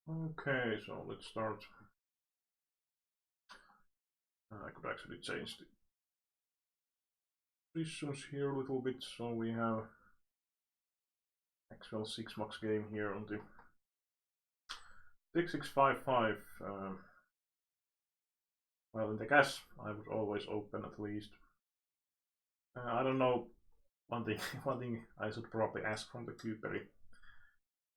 Okay, so let's start. I could actually change the positions here a little bit, so we have actual 6 max game here on the 6655. Well, in the gas, I would always open at least. I don't know. One thing I should probably ask from the Coopery,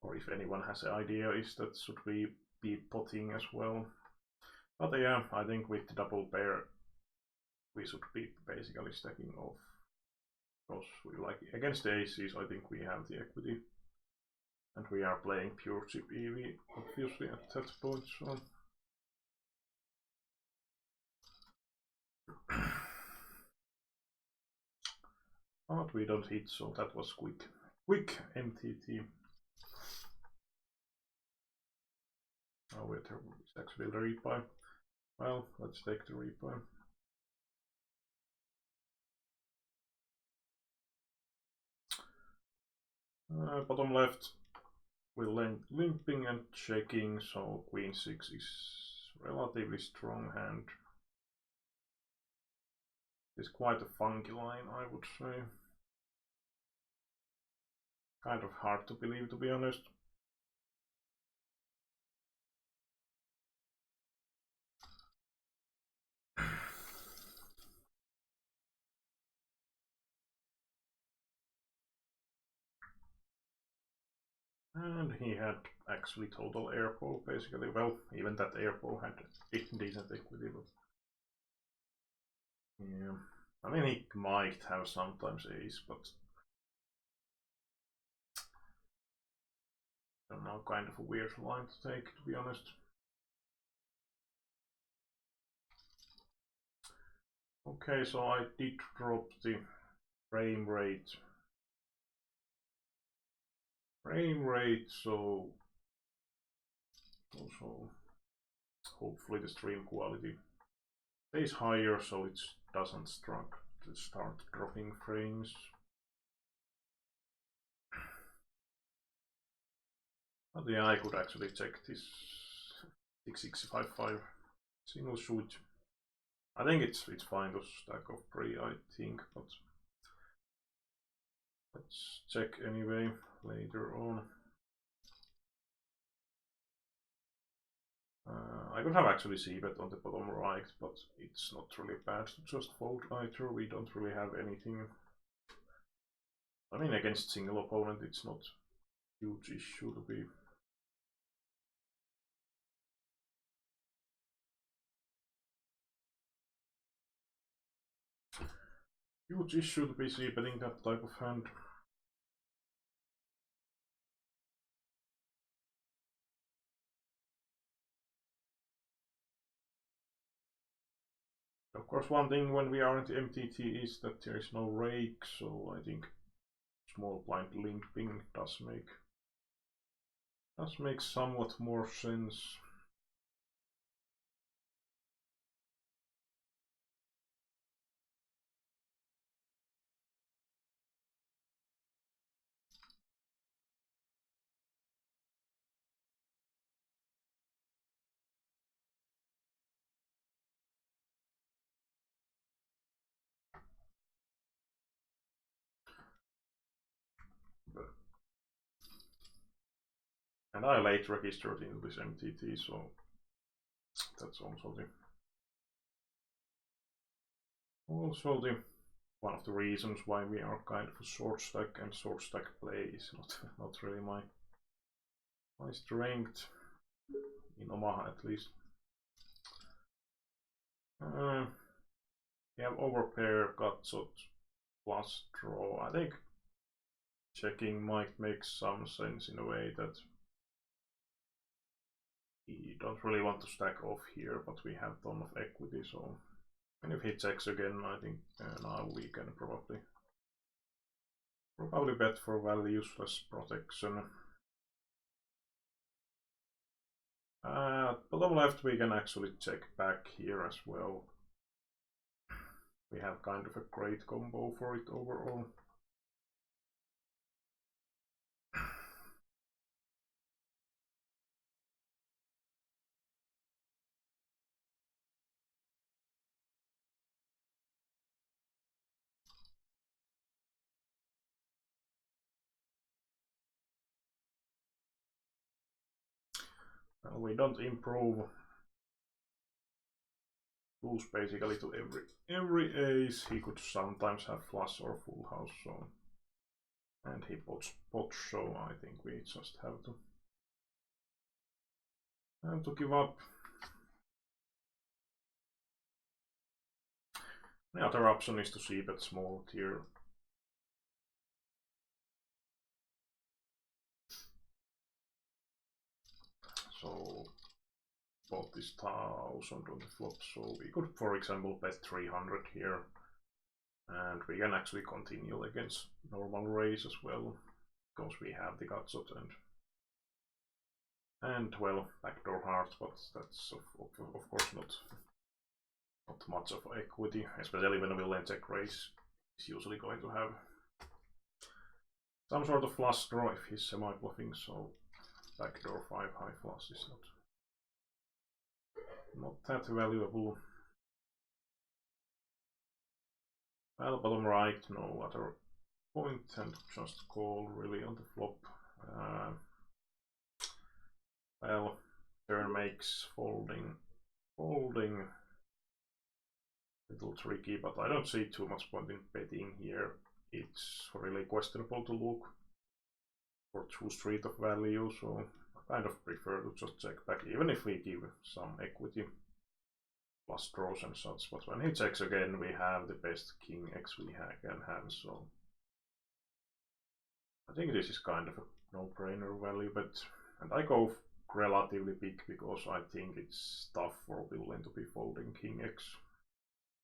or if anyone has an idea, is that should we be potting as well? But yeah, I think with the double pair, we should be basically stacking off. Because we like against the aces, I think we have the equity, and we are playing pure chip EV obviously at that point. So. But we don't hit, so that was quick. Quick MTT. Oh wait, it's actually the rebuy. Well, let's take the rebuy. Bottom left, we're limping and checking, so Queen 6 is relatively strong hand. It's quite a funky line, I would say. Kind of hard to believe, to be honest. And he had actually total airpole, basically. Well, even that airpole had decent equity, but yeah. I mean, he might have sometimes ace, but I don't know, kind of a weird line to take, to be honest. Okay, so I did drop the frame rate. So also hopefully the stream quality stays higher so it doesn't start dropping frames. But yeah, I could actually check this 6655 single shoot. I think it's fine to stack off pre, I think, but let's check anyway later on. I could have actually c-bet on the bottom right, but it's not really bad to just fold either. We don't really have anything. I mean, against single opponent, it's not a huge issue to be. Huge issue to be c-betting that type of hand. Of course, one thing when we are in the MTT is that there is no rake, so I think small blind limping does make somewhat more sense. And I late registered into this MTT, so that's also the one of the reasons why we are kind of a short stack, and short stack play is not really my strength in Omaha at least. We have overpair, gutshot, plus draw. I think checking might make some sense in a way that we don't really want to stack off here, but we have ton of equity, so and if he checks again, I think now we can probably bet for valueless protection. Bottom left we can actually check back here as well. We have kind of a great combo for it overall. Well, we don't improve tools basically to every ace. He could sometimes have flush or full house, so and he pots, so I think we just have to give up. The other option is to c-bet small tier. So bought this 1000 on the flop, so we could, for example, bet 300 here, and we can actually continue against normal raise as well, because we have the gutshot and well, backdoor hearts, but that's of course not much of equity, especially when villain check raise is usually going to have some sort of flush draw if he's semi-bluffing, so backdoor 5 high flush is not that valuable. Well, bottom right, no other point, and just call really on the flop. Well, turn makes folding little tricky, but I don't see too much point in betting here. It's really questionable to look for 2 street of value, so I kind of prefer to just check back, even if we give some equity plus draws and such. But when he checks again, we have the best king X we can have, so I think this is kind of a no-brainer value bet, and I go relatively big because I think it's tough for villain to be folding king X.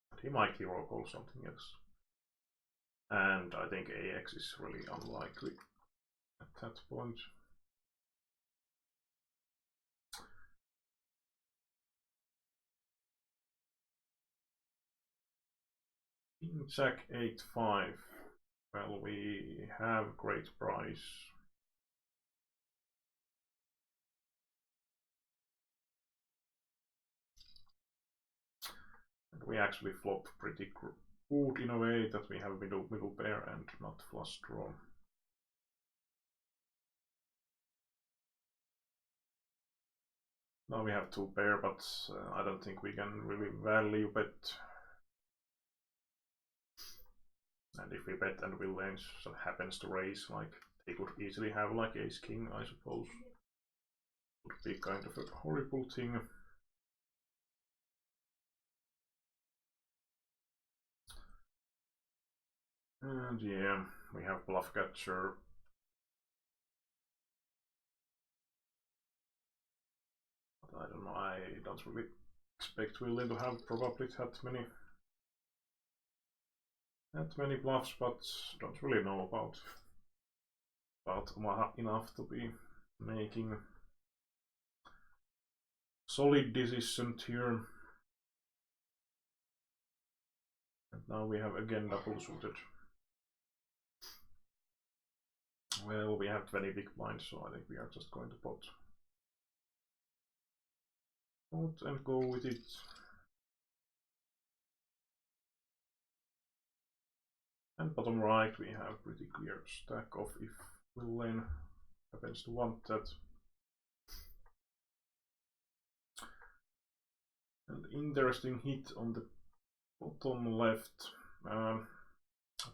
But he might hero call something else. And I think AX is really unlikely at that point. King Jack 8-5. Well, we have great price. And we actually flop pretty good in a way that we have middle pair and not flush draw. Now we have 2 pair, but I don't think we can really value bet. And if we bet and villain happens to raise, like they could easily have like ace king, I suppose. Would be kind of a horrible thing. And yeah, we have bluff catcher. But I don't know, I don't really expect villain to have probably that many bluffs, but don't really know about enough to be making solid decisions here. And now we have again double suited. Well, we have 20 big blinds, so I think we are just going to pot and go with it. And bottom right we have pretty clear stack of if villain happens to want that. And interesting hit on the bottom left.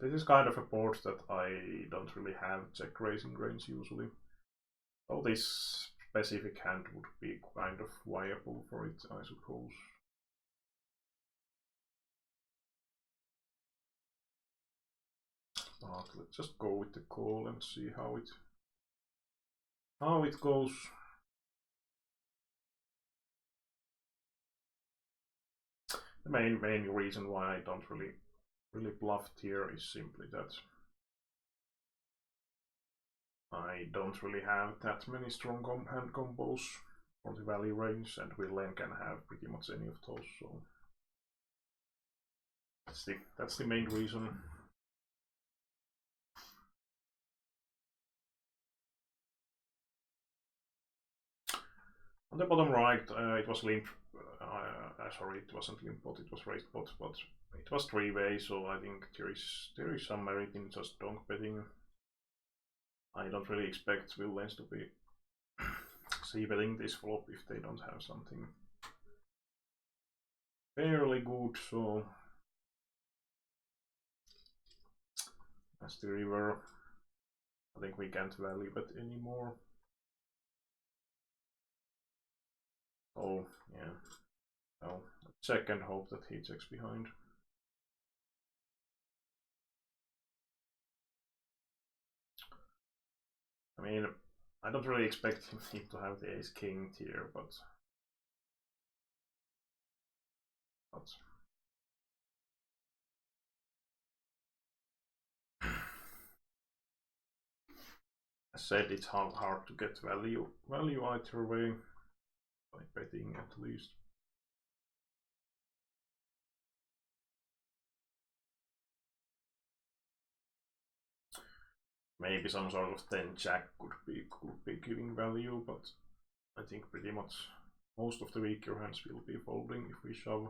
This is kind of a board that I don't really have check raising range usually. So this specific hand would be kind of viable for it, I suppose. But let's just go with the call and see how it goes. The main reason why I don't really bluff here is simply that I don't really have that many strong hand combos for the value range, and villain can have pretty much any of those, so that's the main reason. On the bottom right, it was limp. Sorry, it wasn't limp pot, it was raised pot, but it was 3-way, so I think there is some merit in just donk betting. I don't really expect villains to be c-betting this flop if they don't have something fairly good, so as the river, I think we can't value bet anymore. Oh, yeah. Well, check and hope that he checks behind. I mean, I don't really expect him to have the ace-king tier, but I said it's hard to get value either way, by betting at least. Maybe some sort of 10 jack could be giving value, but I think pretty much most of the weaker hands will be folding if we shove.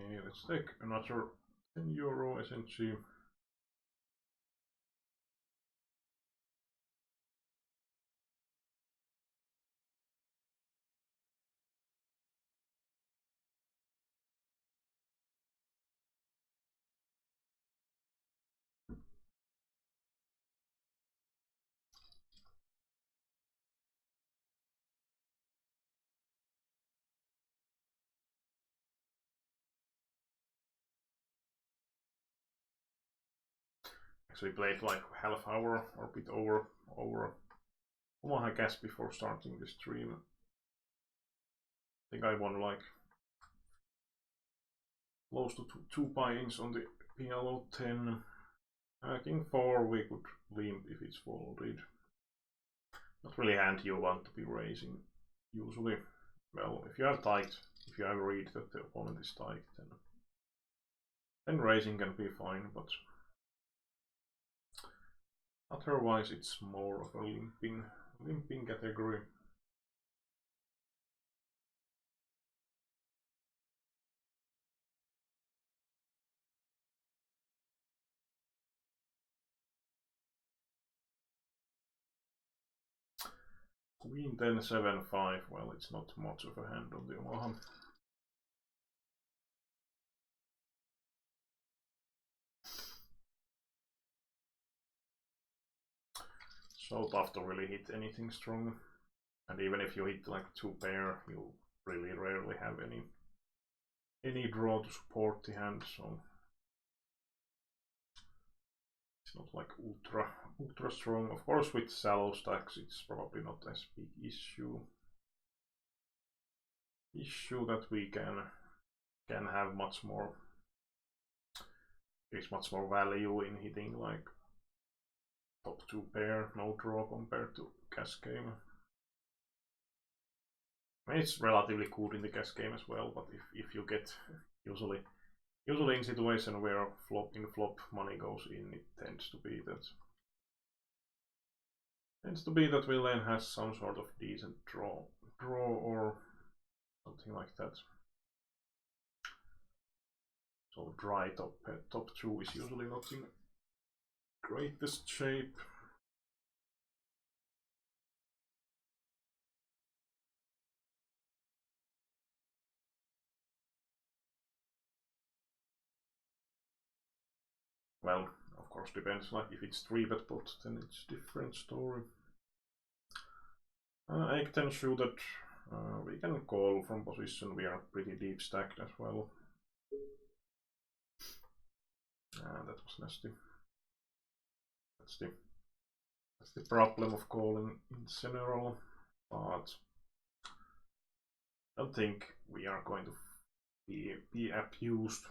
Okay, let's take another 10 euro SNG. Actually played like half hour or a bit over Omaha gas before starting the stream. I think I won like close to two buy-ins on the PLO 10. King 4 we could limp if it's folded. Not really hand you want to be raising usually. Well, if you have tight, if you have read that the opponent is tight, then raising can be fine, but otherwise it's more of a limping category. Queen 10 7 5, well, it's not much of a hand on the Omaha. So tough to really hit anything strong, and even if you hit like 2 pair, you really rarely have any draw to support the hand, so it's not like ultra strong. Of course, with shallow stacks, it's probably not as big issue that we can have much more. There's much more value in hitting like top 2 pair, no draw compared to gas game. I mean, it's relatively good in the gas game as well, but if you get usually in situation where flop money goes in, it tends to be that villain has some sort of decent draw or something like that. So dry top 2 is usually not in greatest shape. Well, of course depends, like if it's 3-bet pot then it's different story. I can show that we can call from position, we are pretty deep stacked as well. That was nasty. That's the problem of calling in general, but I don't think we are going to be abused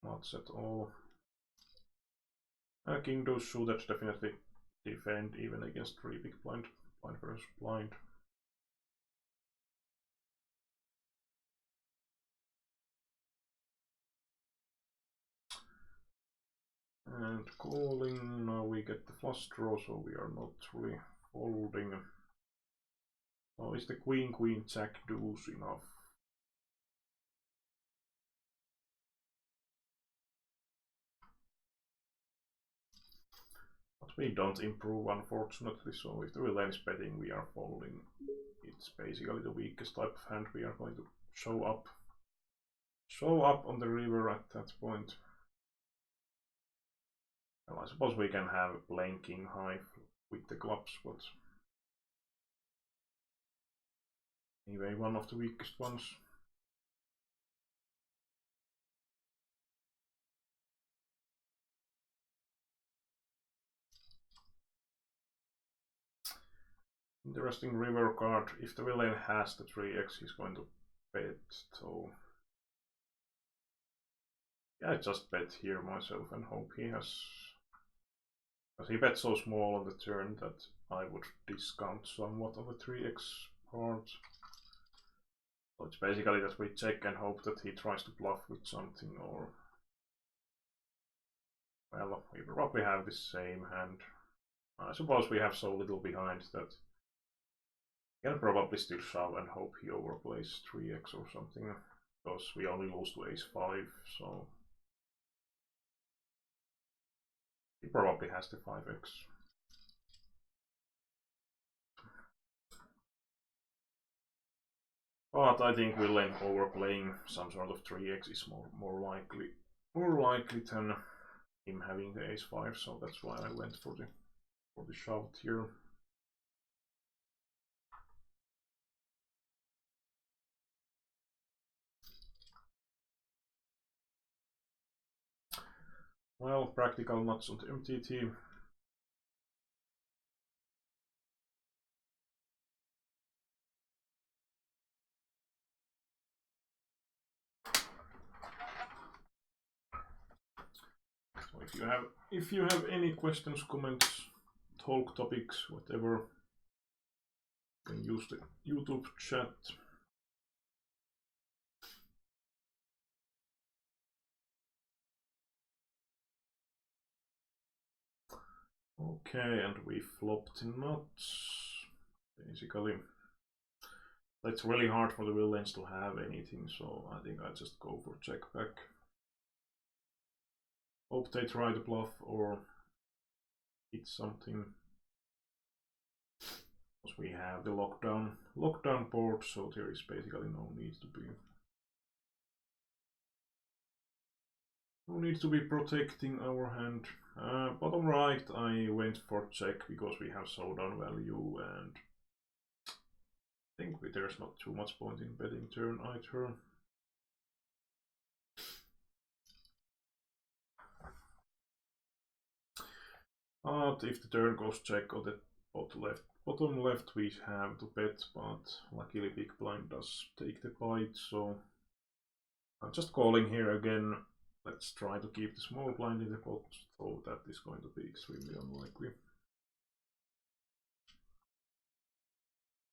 much at all. King does show that definitely defend even against 3 big blind versus blind. And calling, now we get the flush draw, so we are not really folding. So is the queen, queen, jack, deuce enough? But we don't improve, unfortunately, so if the villain is betting, we are folding. It's basically the weakest type of hand we are going to show up on the river at that point. Well, I suppose we can have plain king high with the clubs, but anyway, one of the weakest ones. Interesting river card. If the villain has the 3x, he's going to bet, so yeah, I just bet here myself and hope he has, because he bet so small on the turn that I would discount somewhat on the 3x part. So it's basically that we check and hope that he tries to bluff with something, or well, we probably have the same hand. I suppose we have so little behind that we can probably still shove and hope he overplays 3x or something, because we only lose to ace 5, so he probably has the 5x. But I think villain overplaying some sort of 3x is more likely than him having the ace 5, so that's why I went for the shove here. Well, practical nuts on the MTT. So if you have any questions, comments, talk topics, whatever, you can use the YouTube chat. Okay, and we flopped nuts. Basically, it's really hard for the villains to have anything, so I think I just go for check back. Hope they try to bluff or hit something. Because we have the lockdown board, so there is basically no need to be protecting our hand. Bottom right, I went for check because we have showdown value, and I think there's not too much point in betting turn either. But if the turn goes check on the bottom left we have to bet, but luckily big blind does take the bite, so I'm just calling here again. Let's try to keep the small blind in the pot, so that is going to be extremely unlikely.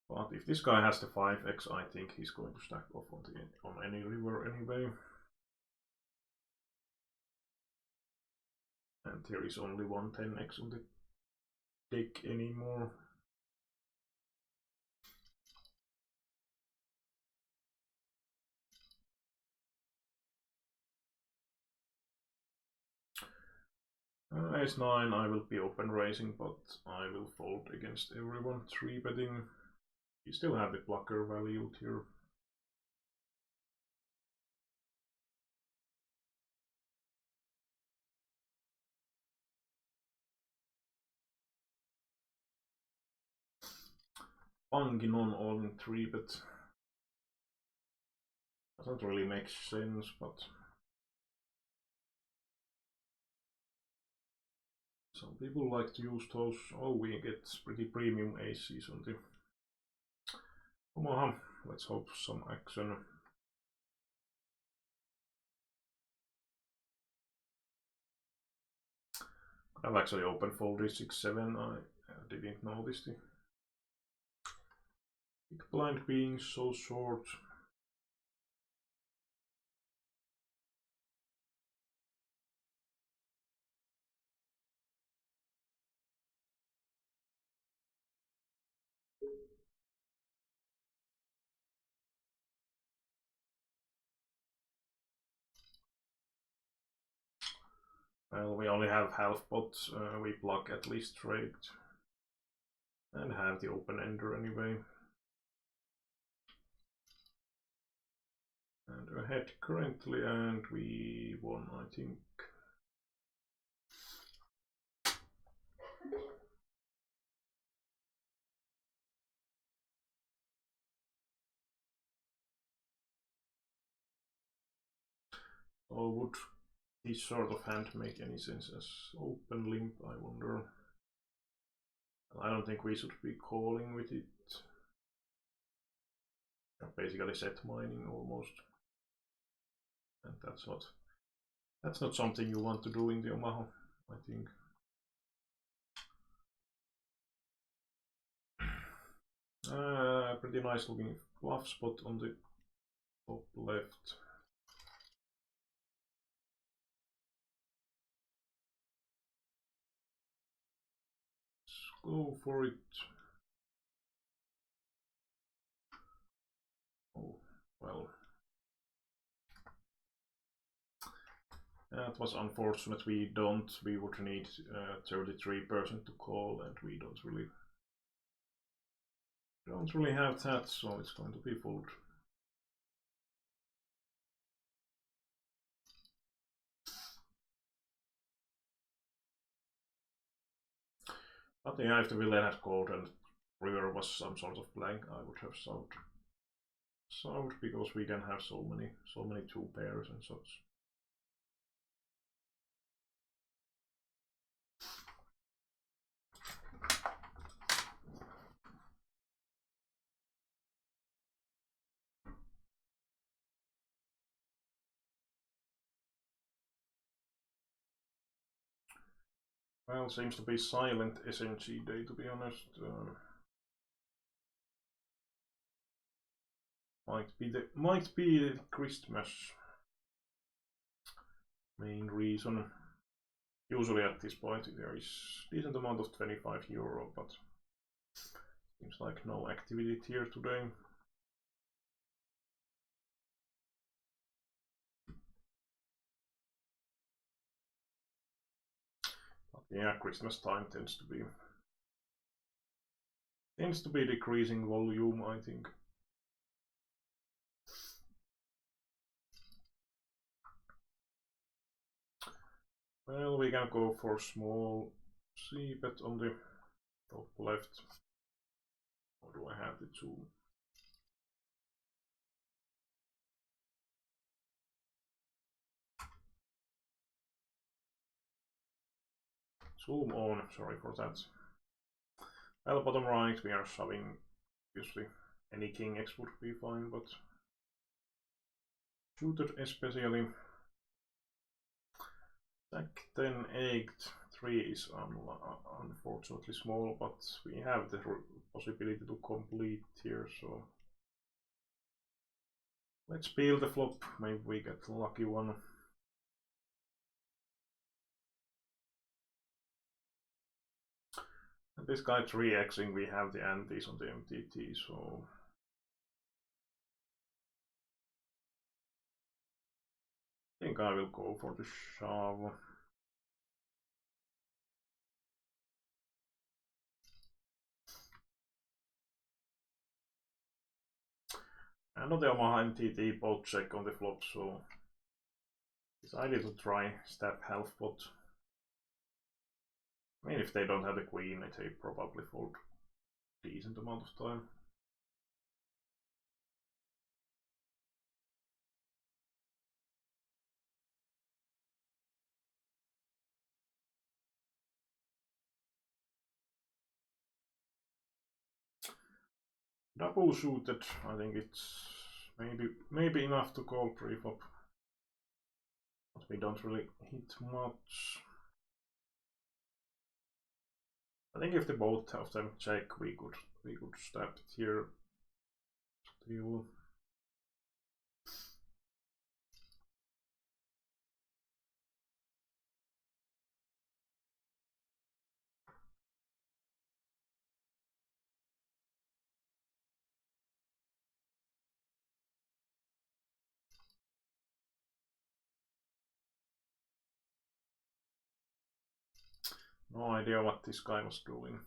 But if this guy has the 5x, I think he's going to stack off on any river anyway. And there is only one 10x on the deck anymore. Ace 9 I will be open raising, but I will fold against everyone 3 betting. You still have the blocker value here. Funky all in 3 bet doesn't really make sense, but some people like to use those. Oh, we get pretty premium aces on the Omaha. Let's hope some action. I've actually opened folded 6-7. I didn't notice the big blind being so short. Well, we only have half bots. We block at least trade and have the open ender anyway. And ahead currently, and we won, I think. Or would this sort of hand make any sense as open limp, I wonder. I don't think we should be calling with it. Basically set mining almost. And that's not something you want to do in the Omaha, I think. Pretty nice looking bluff spot on the top left. Go for it. Oh, well. That was unfortunate. We would need 33% to call, and we don't really have that, so it's going to be fold. But yeah, if the villain had called and river was some sort of blank, I would have solved because we can have so many two pairs and such. Well, seems to be silent SNG day, to be honest. Might be the Christmas main reason. Usually at this point there is decent amount of 25 euro, but seems like no activity here today. But yeah, Christmas time tends to be decreasing volume, I think. Well, we can go for small c-bet on the top left. Or do I have the zoom? Zoom on, sorry for that. Well, bottom right we are shoving, obviously any king x would be fine, but suited especially. Jack 10 8 3 is unfortunately small, but we have the possibility to complete here, so let's peel the flop, maybe we get a lucky one. And this guy 3xing, we have the antis on the MTT, so I think I will go for the shove. And on the Omaha MTT both check on the flop, so decided to try step half pot. I mean, if they don't have the queen, they probably fold decent amount of time. Double suited, I think it's maybe enough to call pre-flop, but we don't really hit much. I think if the both of them check, we could step it here still. No idea what this guy was doing.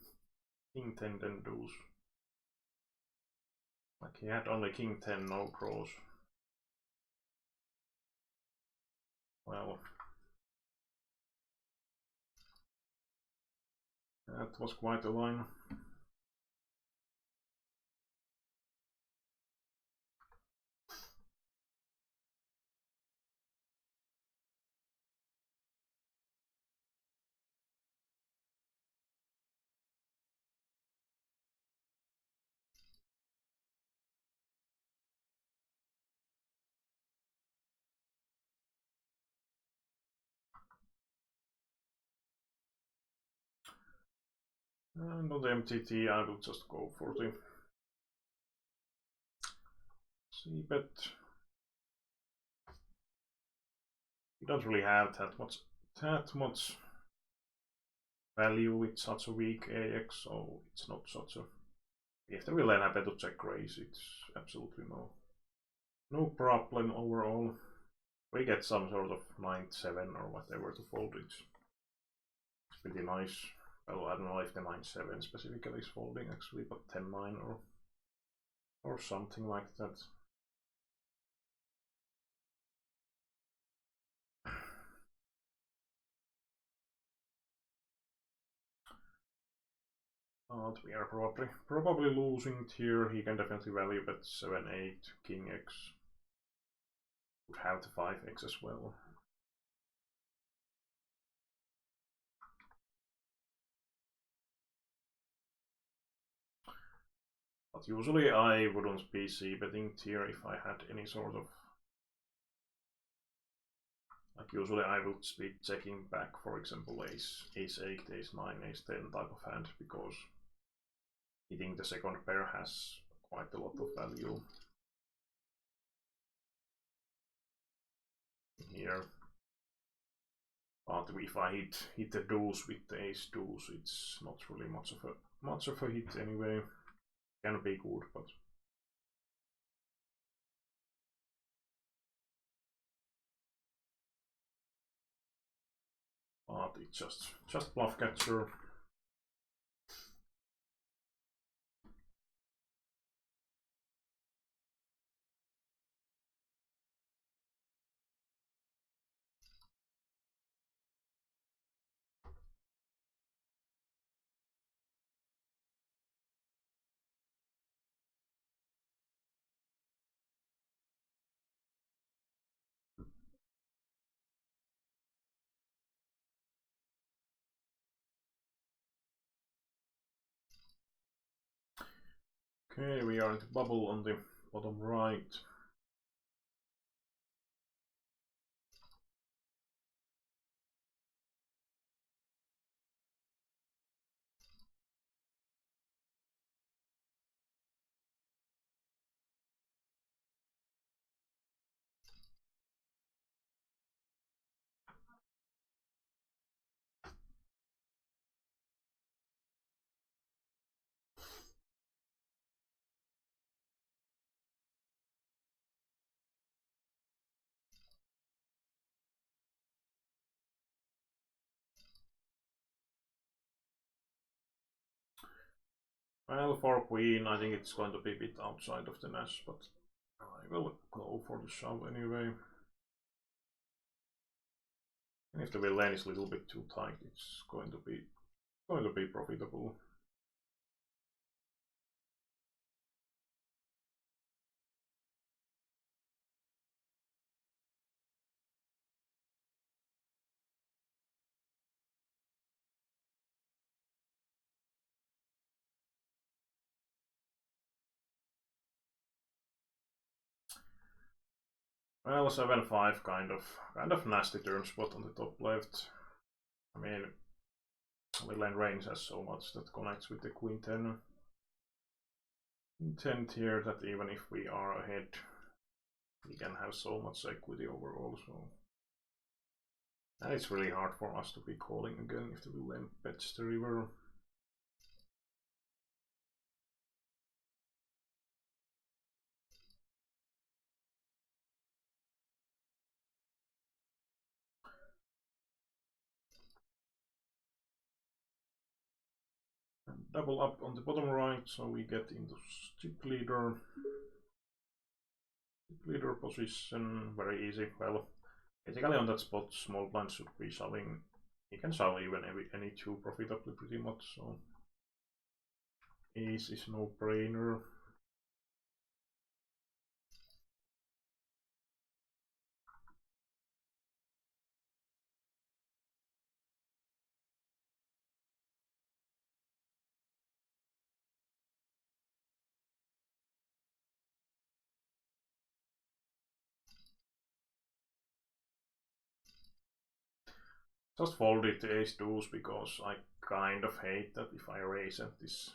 King 10 then deuce. Like he had only King 10, no draws. Well, that was quite a line. And on the MTT I will just go for the c-bet. You don't really have that much value with such a weak AX, so it's not such a. If they will have to check raise, it's absolutely no problem overall. We get some sort of 9-7 or whatever to fold. It's pretty nice. Well, I don't know if the 9-7 specifically is folding actually, but 10-9 or something like that. We are probably losing here. He can definitely value bet 7-8, King X. Would have the 5x as well. But usually I wouldn't be c-betting here if I had any sort of. Like usually I would be checking back, for example, ace 8, ace 9, ace 10 type of hand, because hitting the second pair has quite a lot of value. Here. But if I hit the deuce with the ace deuce, it's not really much of a hit anyway. Can be good, but it's just bluff catcher. Okay, we are in the bubble on the bottom right. Well, for queen, I think it's going to be a bit outside of the Nash, but I will go for the shove anyway. And if the villain is a little bit too tight, it's going to be profitable. Well, 7-5 kind of nasty turn spot on the top left. I mean, villain range has so much that connects with the queen 10. 10 here that even if we are ahead, we can have so much equity overall. So, and it's really hard for us to be calling again if the villain bets the river. double up on the bottom right, so we get into chip leader position, very easy. Well, basically on that spot, small blind should be shoving. He can shove even any two profitably pretty much, so ace is no brainer. Just folded the ace deuce because I kind of hate that if I raise at this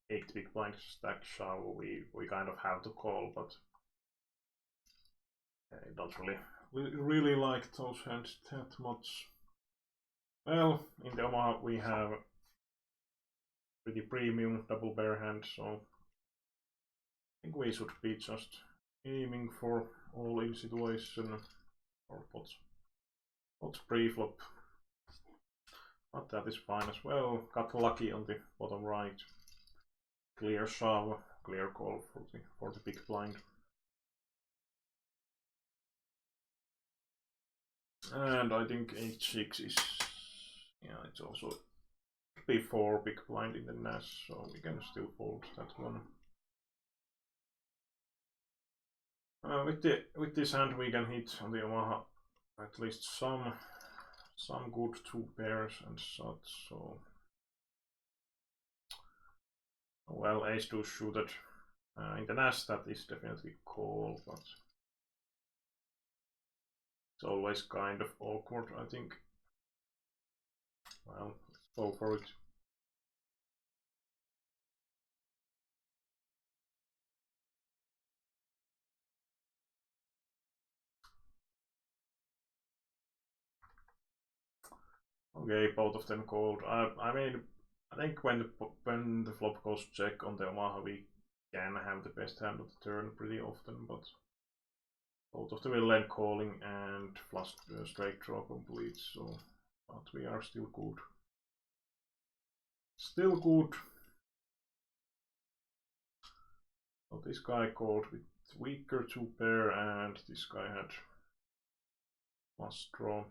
8 big blind stack shove, we kind of have to call, but I don't really like those hands that much. Well, in the Omaha we have pretty premium double bear hand, so I think we should be just aiming for all-in situation or pots pre-flop. But that is fine as well. Got lucky on the bottom right. Clear shove, clear call for the big blind. And I think h6 is, yeah, it's also before big blind in the Nash, so we can still fold that one. With this hand we can hit on the Omaha at least some good two pairs and such. So well, ace two suited in the Nash, that is definitely call, but it's always kind of awkward, I think. Well, let's go for it. Okay, both of them called. I mean, I think when the flop goes check on the Omaha, we can have the best hand of the turn pretty often, but both of the villain calling and flush straight draw complete, so but we are still good. Still good. So this guy called with weaker two pair, and this guy had flush draw.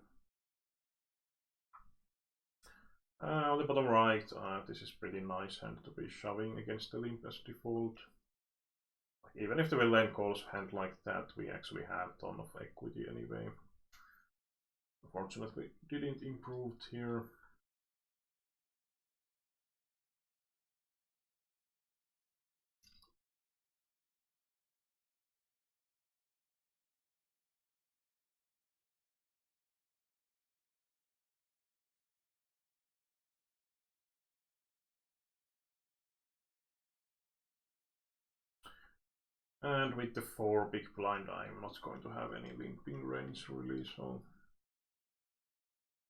On the bottom right, this is pretty nice hand to be shoving against the limp as default. Even if the villain calls hand like that, we actually have a ton of equity anyway. Unfortunately, didn't improve here. And with the 4 big blind, I'm not going to have any limping range really, so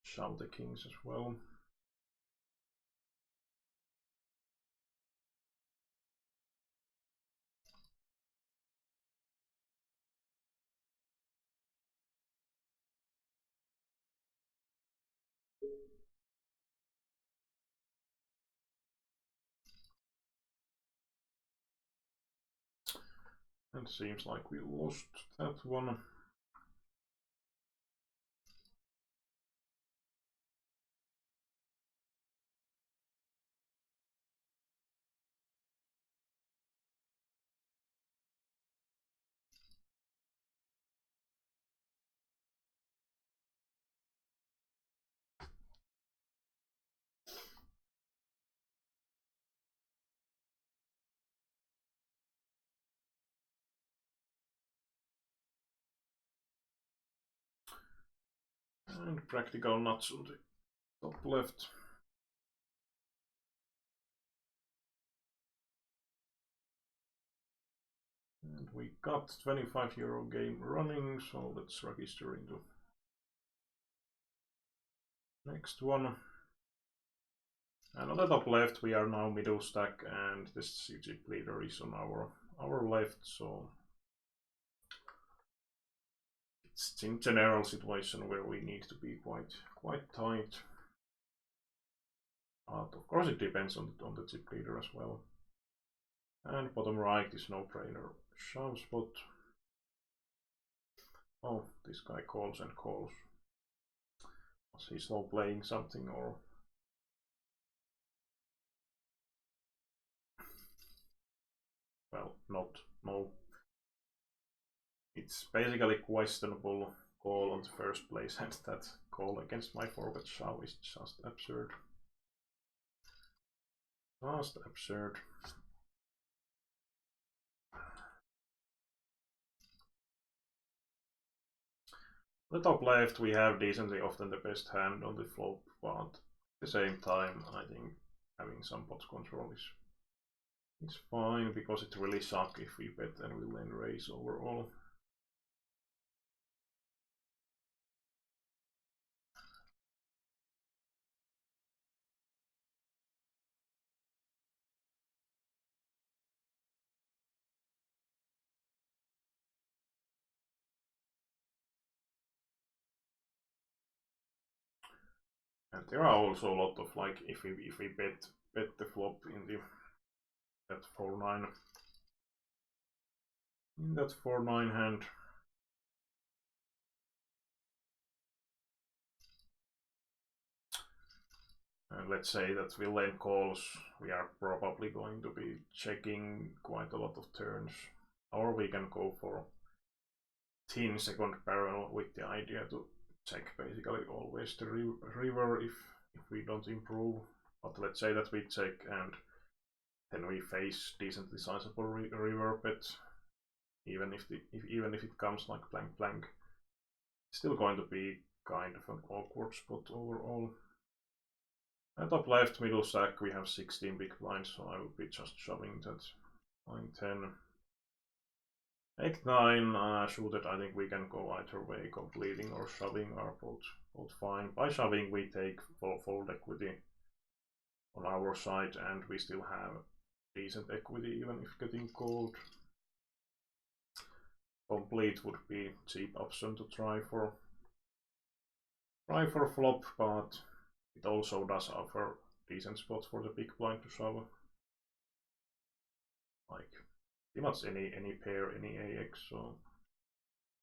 shove the kings as well. And seems like we lost that one. And practical nuts on the top left. And we got €25 game running, so let's register into next one. And on the top left we are now middle stack, and this chip leader is on our left, so it's in general situation where we need to be quite tight. But of course it depends on the chip leader as well. And bottom right is no-brainer shove spot. Oh, this guy calls and calls. Was he slow playing something or? Well, not, no. It's basically questionable call on the first place, and that call against my forward shove is just absurd. Just absurd. On the top left we have decently often the best hand on the flop, but at the same time I think having some pot control is fine, because it really sucks if we bet and we'll then raise overall. And there are also a lot of, like, if we bet the flop in that 4-9 in that 4-9 hand, and let's say that villain calls, we are probably going to be checking quite a lot of turns, or we can go for 10-second barrel with the idea to check basically always the river if we don't improve. But let's say that we check and then we face decently sizable river bet, even if it comes like blank, it's still going to be kind of an awkward spot overall. At top left middle stack we have 16 big blinds, so I will be just shoving that 9-10. 8-9 suited, I think we can go either way, completing or shoving are both fine. By shoving we take fold equity on our side, and we still have decent equity even if getting called. Complete would be cheap option to try for flop, but it also does offer decent spots for the big blind to shove. Like pretty much any pair, any AX, so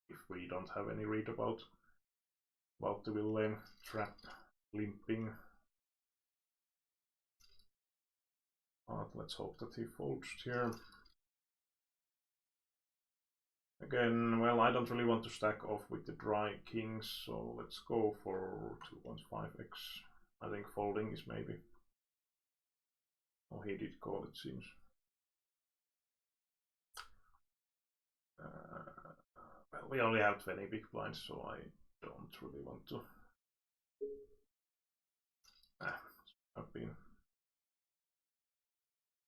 if we don't have any read about the villain trap limping. But let's hope that he folds here. Again, well, I don't really want to stack off with the dry kings, so let's go for 2.5x. I think folding is maybe. Oh, he did call, it seems. Well, we only have 20 big blinds, so I don't really want to.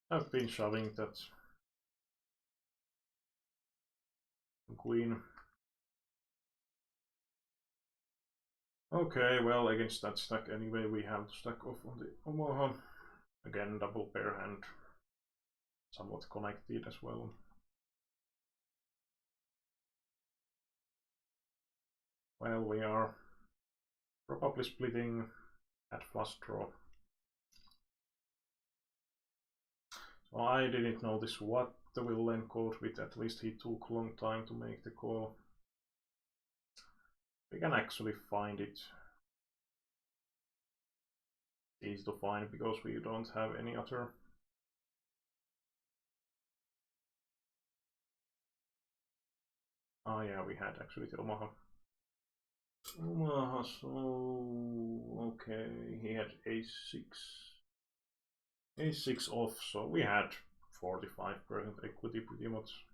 I've been shoving that queen. Okay, well, against that stack anyway, we have to stack off on the Omaha. Again, double pair hand, somewhat connected as well. Well, we are probably splitting at flush draw. So I didn't notice what the villain called with, at least he took long time to make the call. We can actually find it. Easy to find because we don't have any other. Ah yeah, we had actually the Omaha. Omaha, so okay, he had a6. A6 off, so we had 45% equity pretty much.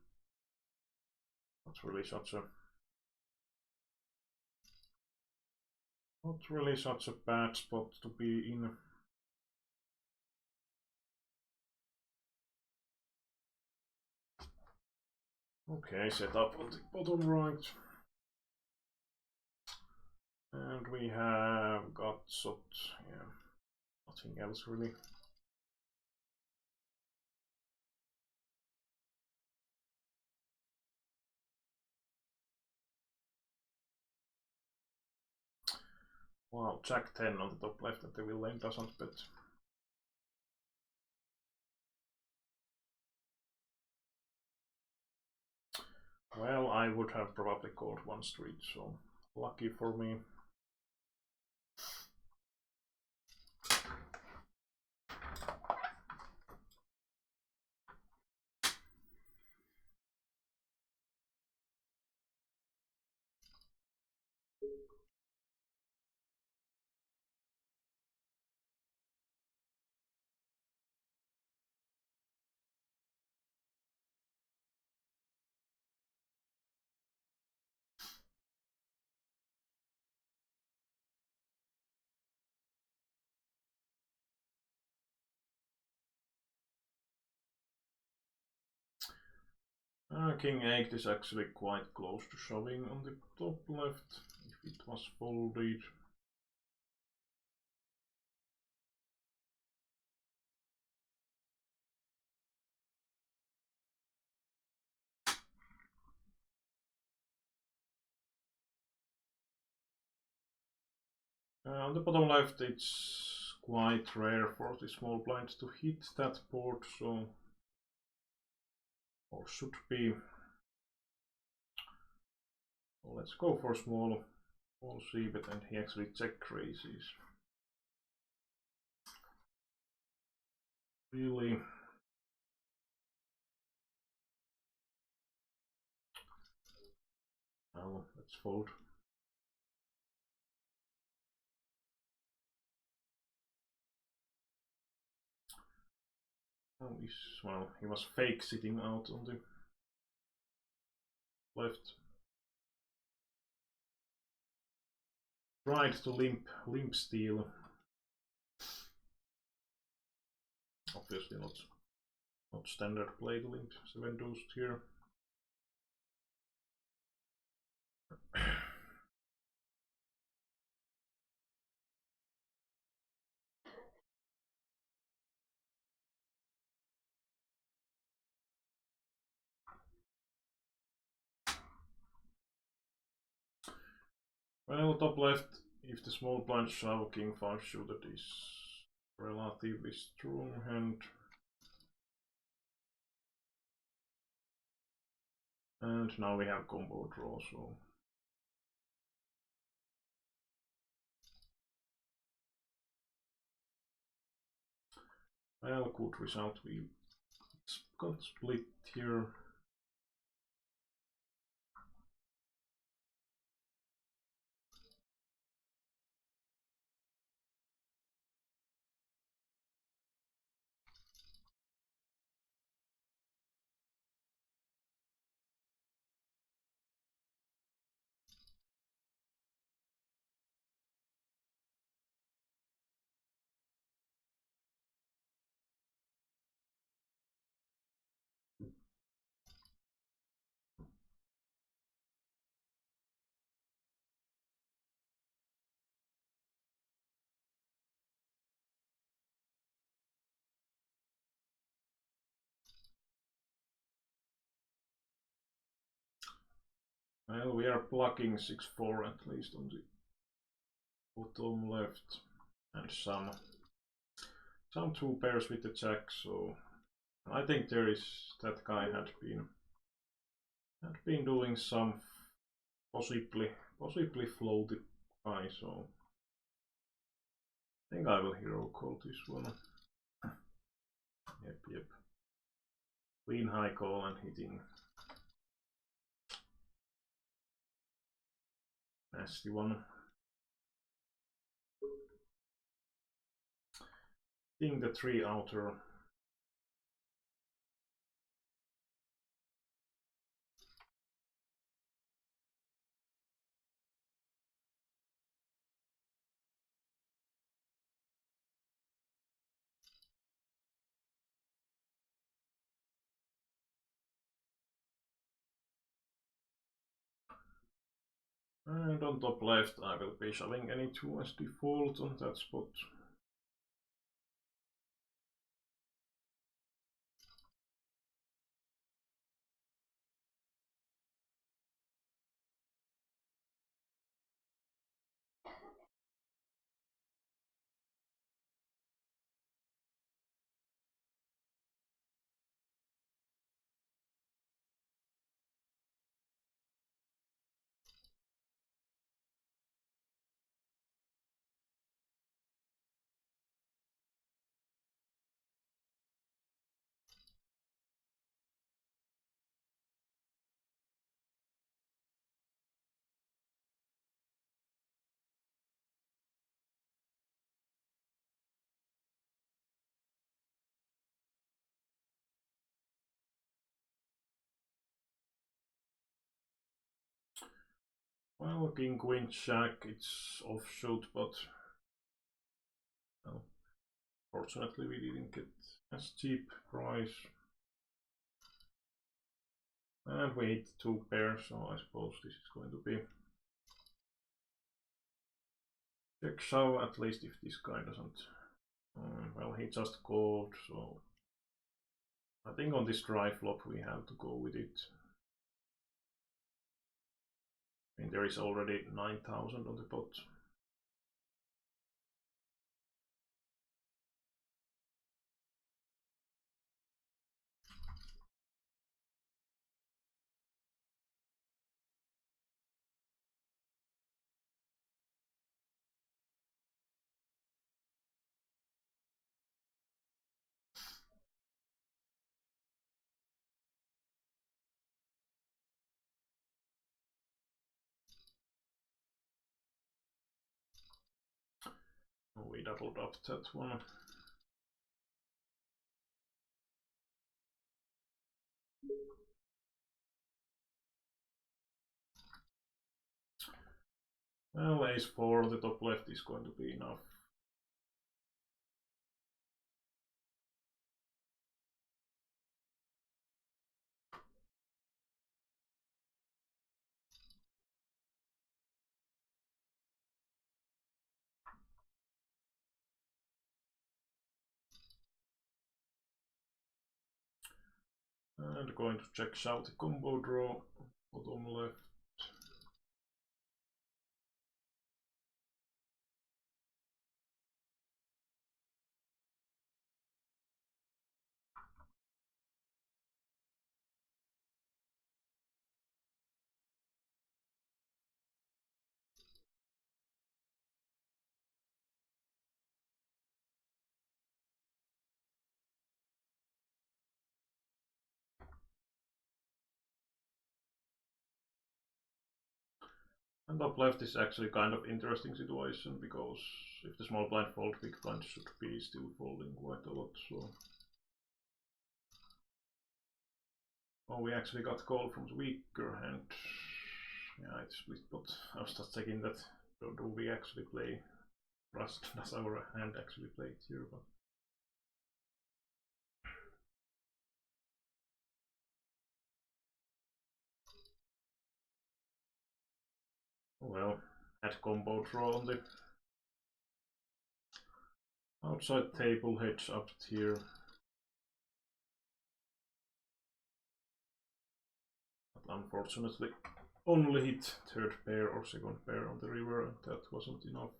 Not really such a bad spot to be in. Okay, set up on the bottom right. And we have got yeah, nothing else really. Wow, Jack 10 on the top left, and the villain doesn't bet. Well, I would have probably called one street, so lucky for me. King 8 is actually quite close to shoving on the top left, if it was folded. On the bottom left, it's quite rare for the small blinds to hit that board, so or should be. So let's go for small c-bet, and he actually check raises. Really? Well, let's fold. Oh, well, he was fake sitting out on the left. Tried to limp steal. Obviously not standard play to limp 7 deuced here. Well, top left, if the small blind shove king 5 suited is relatively strong hand. And now we have combo draw, so well, good result. We got split here. Well, we are plucking 6-4 at least on the bottom left, and some 2 pairs with the jack, so I think there is that guy had been doing some possibly floated guy, so I think I will hero call this one. Yep. Queen high call and hitting. Nasty one. Hitting the 3 outer. And on top left, I will be shoving any 2 as default on that spot. Well, king, queen, jack, it's offshoot, but well, fortunately we didn't get as cheap price. And we hit 2 pairs, so I suppose this is going to be check shove, at least if this guy doesn't. Well, he just called, so I think on this dry flop we have to go with it. I mean, there is already 9,000 on the pot. We doubled up that one. Well, ace 4 on the top left is going to be enough. And going to check out the combo draw, bottom left. And top left is actually kind of interesting situation, because if the small blind fold, big blind should be still folding quite a lot, so. Oh, we actually got call from the weaker hand. Yeah, it's split, but I was just checking that. So do we actually play Rust? Does our hand actually play it here? But well, had combo draw on the outside table, heads up here. But unfortunately, only hit third pair or second pair on the river, and that wasn't enough.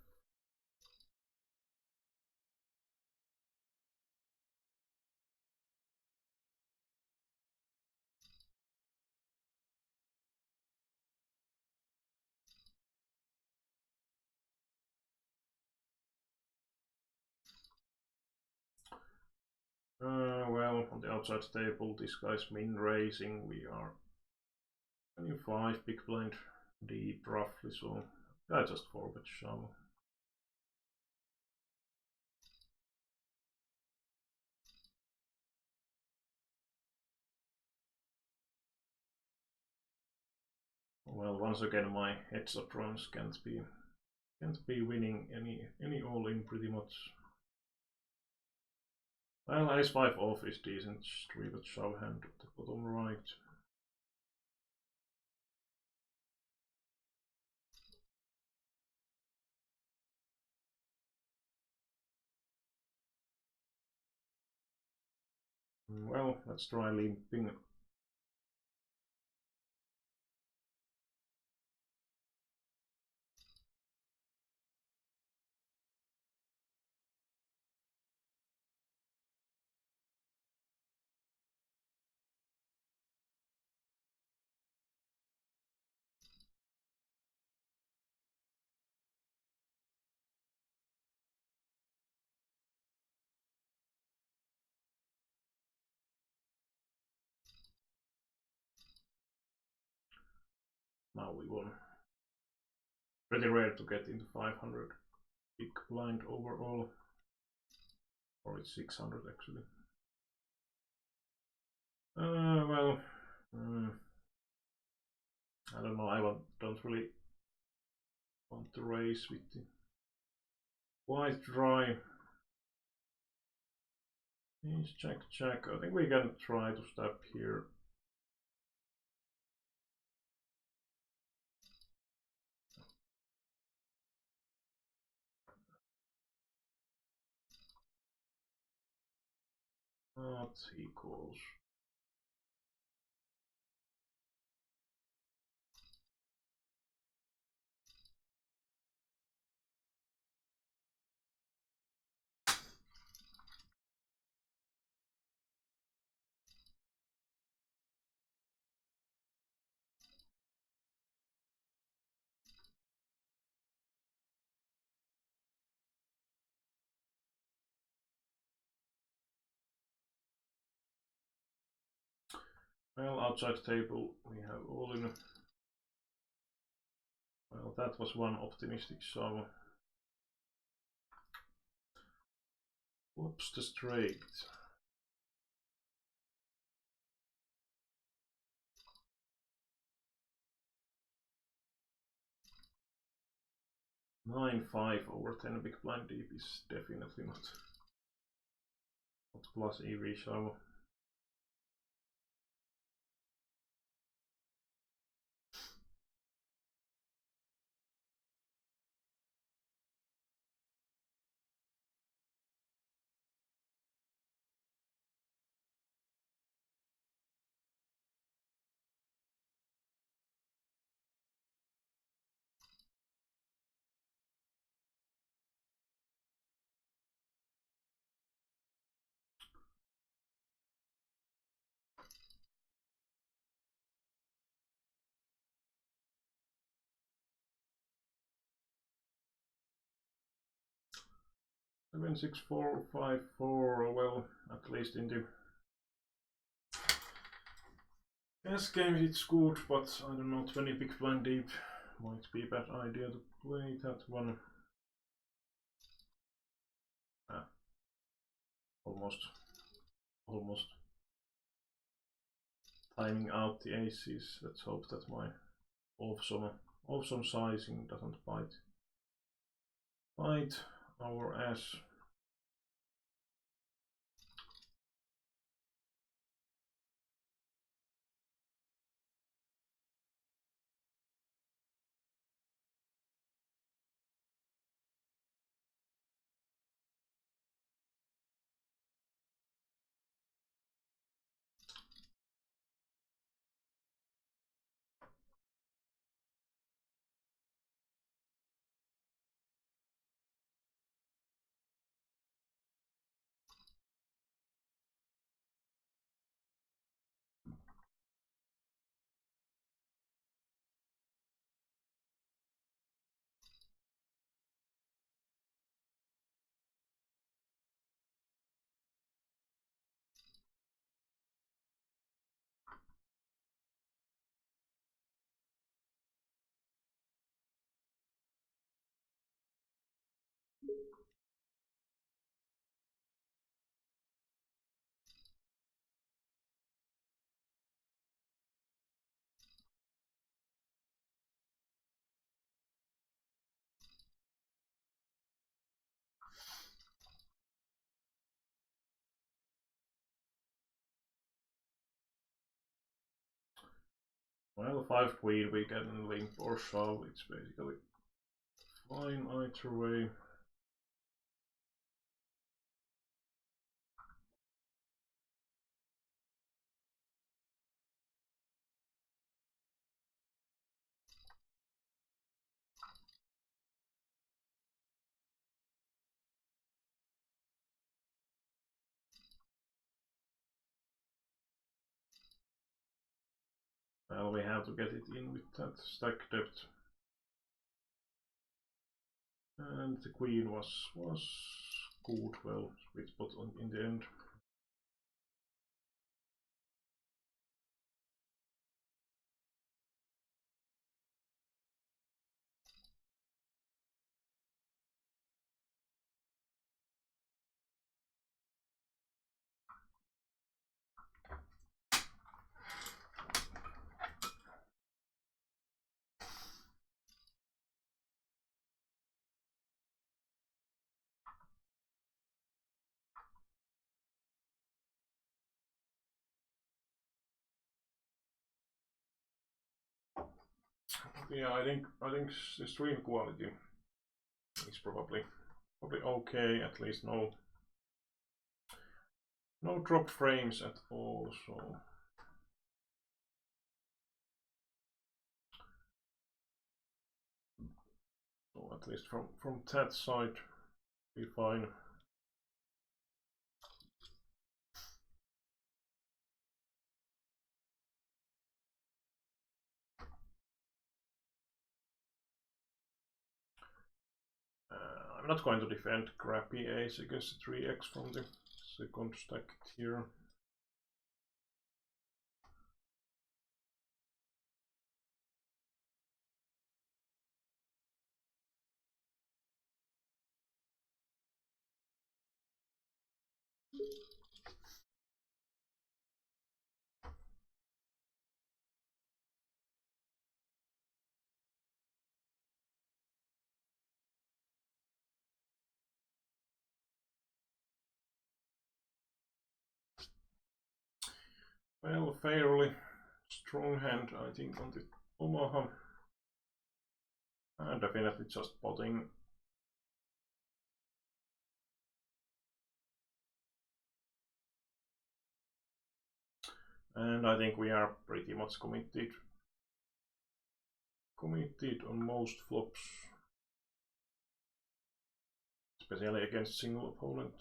Well, on the outside table, this guy's min raising. We are 25 big blind deep roughly, so I just forward shove. Well, once again, my heads up runs can't be winning any all in pretty much. Well, ace 5 off is decent 3-bet shove hand at the bottom right. Well, let's try limping. Now we won. Pretty rare to get into 500 big blind overall. Or it's 600 actually. Well, I don't know. I don't really want to raise with the quite dry. Please check. I think we can try to step here. Not equals. Well, outside table we have all in. Well, that was one optimistic sum. Whoops, the straight. Nine 5 over 10 big blind deep is definitely not plus EV sum. Seven 6 4 5 4. Well, at least in the S games it's good, but I don't know. 20 big blind deep might be a bad idea to play that one. Almost timing out the aces. Let's hope that my awesome sizing doesn't bite our ass. Well, 5 queen we can limp or shove, it's basically fine either way. Well, we have to get it in with that stack depth. And the queen was good, well, sweet spot in the end. yeah, I think the stream quality is probably okay. At least no drop frames at all. So at least from that side, be fine. I'm not going to defend crappy ace against the 3x from the second stack here. Well, fairly strong hand, I think, on the Omaha. And definitely just potting. And I think we are pretty much committed on most flops, especially against single opponent.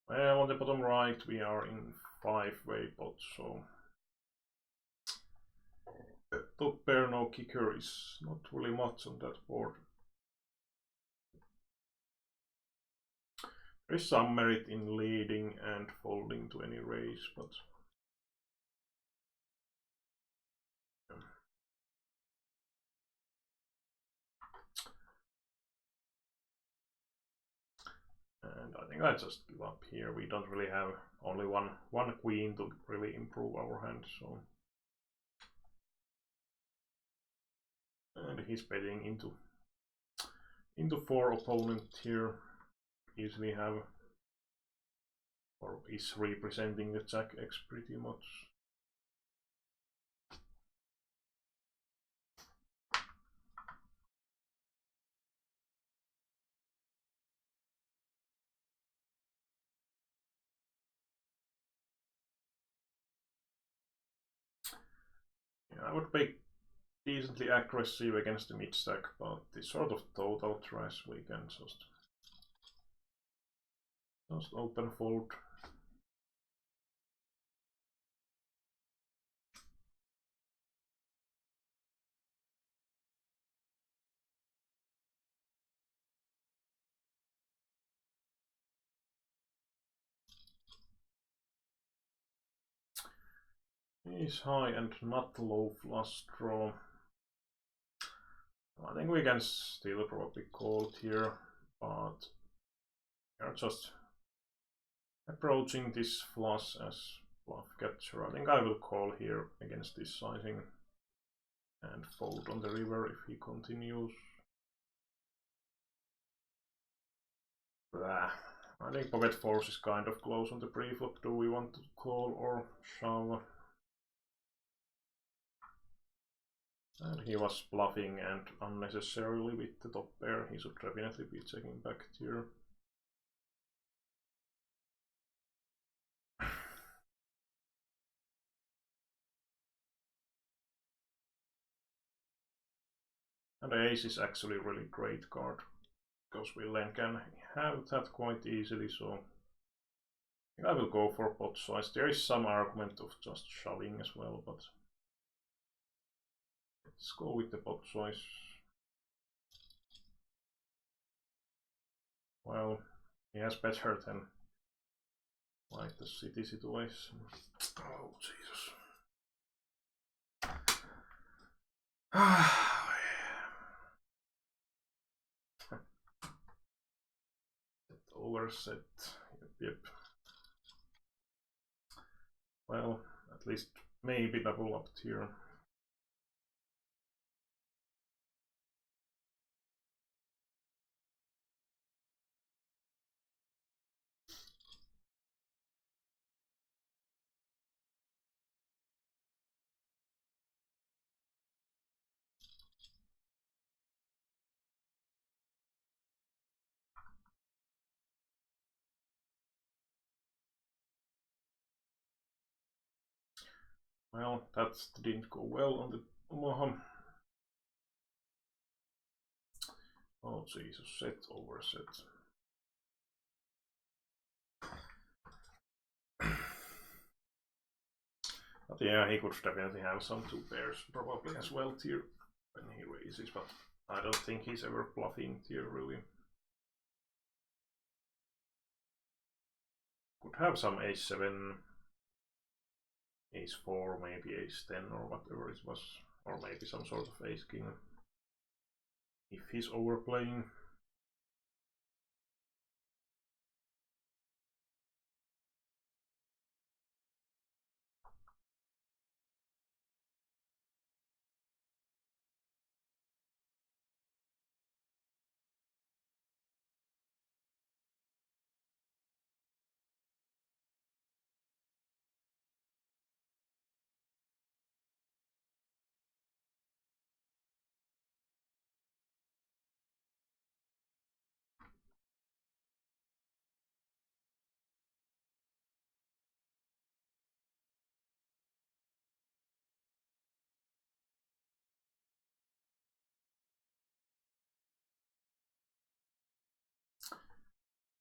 Well, on the bottom right we are in 5-way pot, so top pair no kicker is not really much on that board. There is some merit in leading and folding to any raise, but and I think I just give up here. We don't really have only one queen to really improve our hand, so. And he's betting into 4 opponent here. Easily have, or is representing the Jack X pretty much. Yeah, I would be decently aggressive against the mid stack, but this sort of total trash we can just open fold. He's high and not low flush draw. I think we can still probably call here, but we are just approaching this flush as bluff catcher. I think I will call here against this sizing and fold on the river if he continues. I think pocket force is kind of close on the pre-flop. Do we want to call or shove? And he was bluffing and unnecessarily with the top pair. He should definitely be checking back here. And the ace is actually a really great card, because Villain can have that quite easily, so I will go for pot size. There is some argument of just shoving as well, but let's go with the pot size. Well, he has better than like the city situation. Oh, Jesus. overset. Yep. Well, at least maybe double up here. Well, that didn't go well on the Omaha. Oh Jesus, set overset. But yeah, he could definitely have some two pairs probably as well here when he raises, but I don't think he's ever bluffing here really. Could have some ace-7, ace-4, maybe ace-10 or whatever it was, or maybe some sort of ace-king if he's overplaying.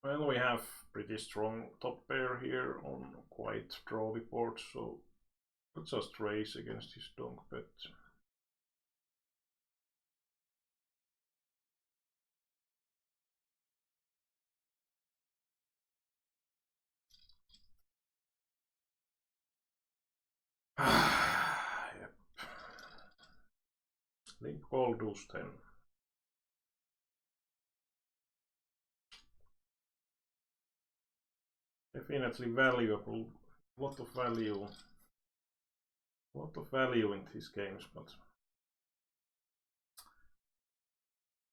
Well, we have pretty strong top pair here on quite drawy board, so let's just raise against his donk bet. Yep. Link call deuce 10. Definitely valuable. Lot of value in these games, but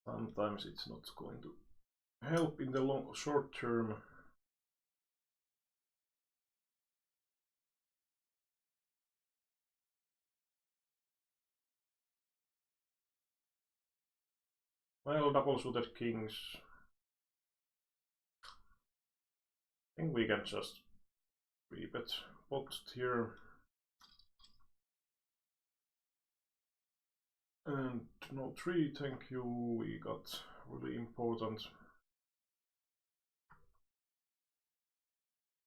sometimes it's not going to help in the short term. Well, double suited kings. I think we can just rebet pot here. And no 3, thank you. We got really important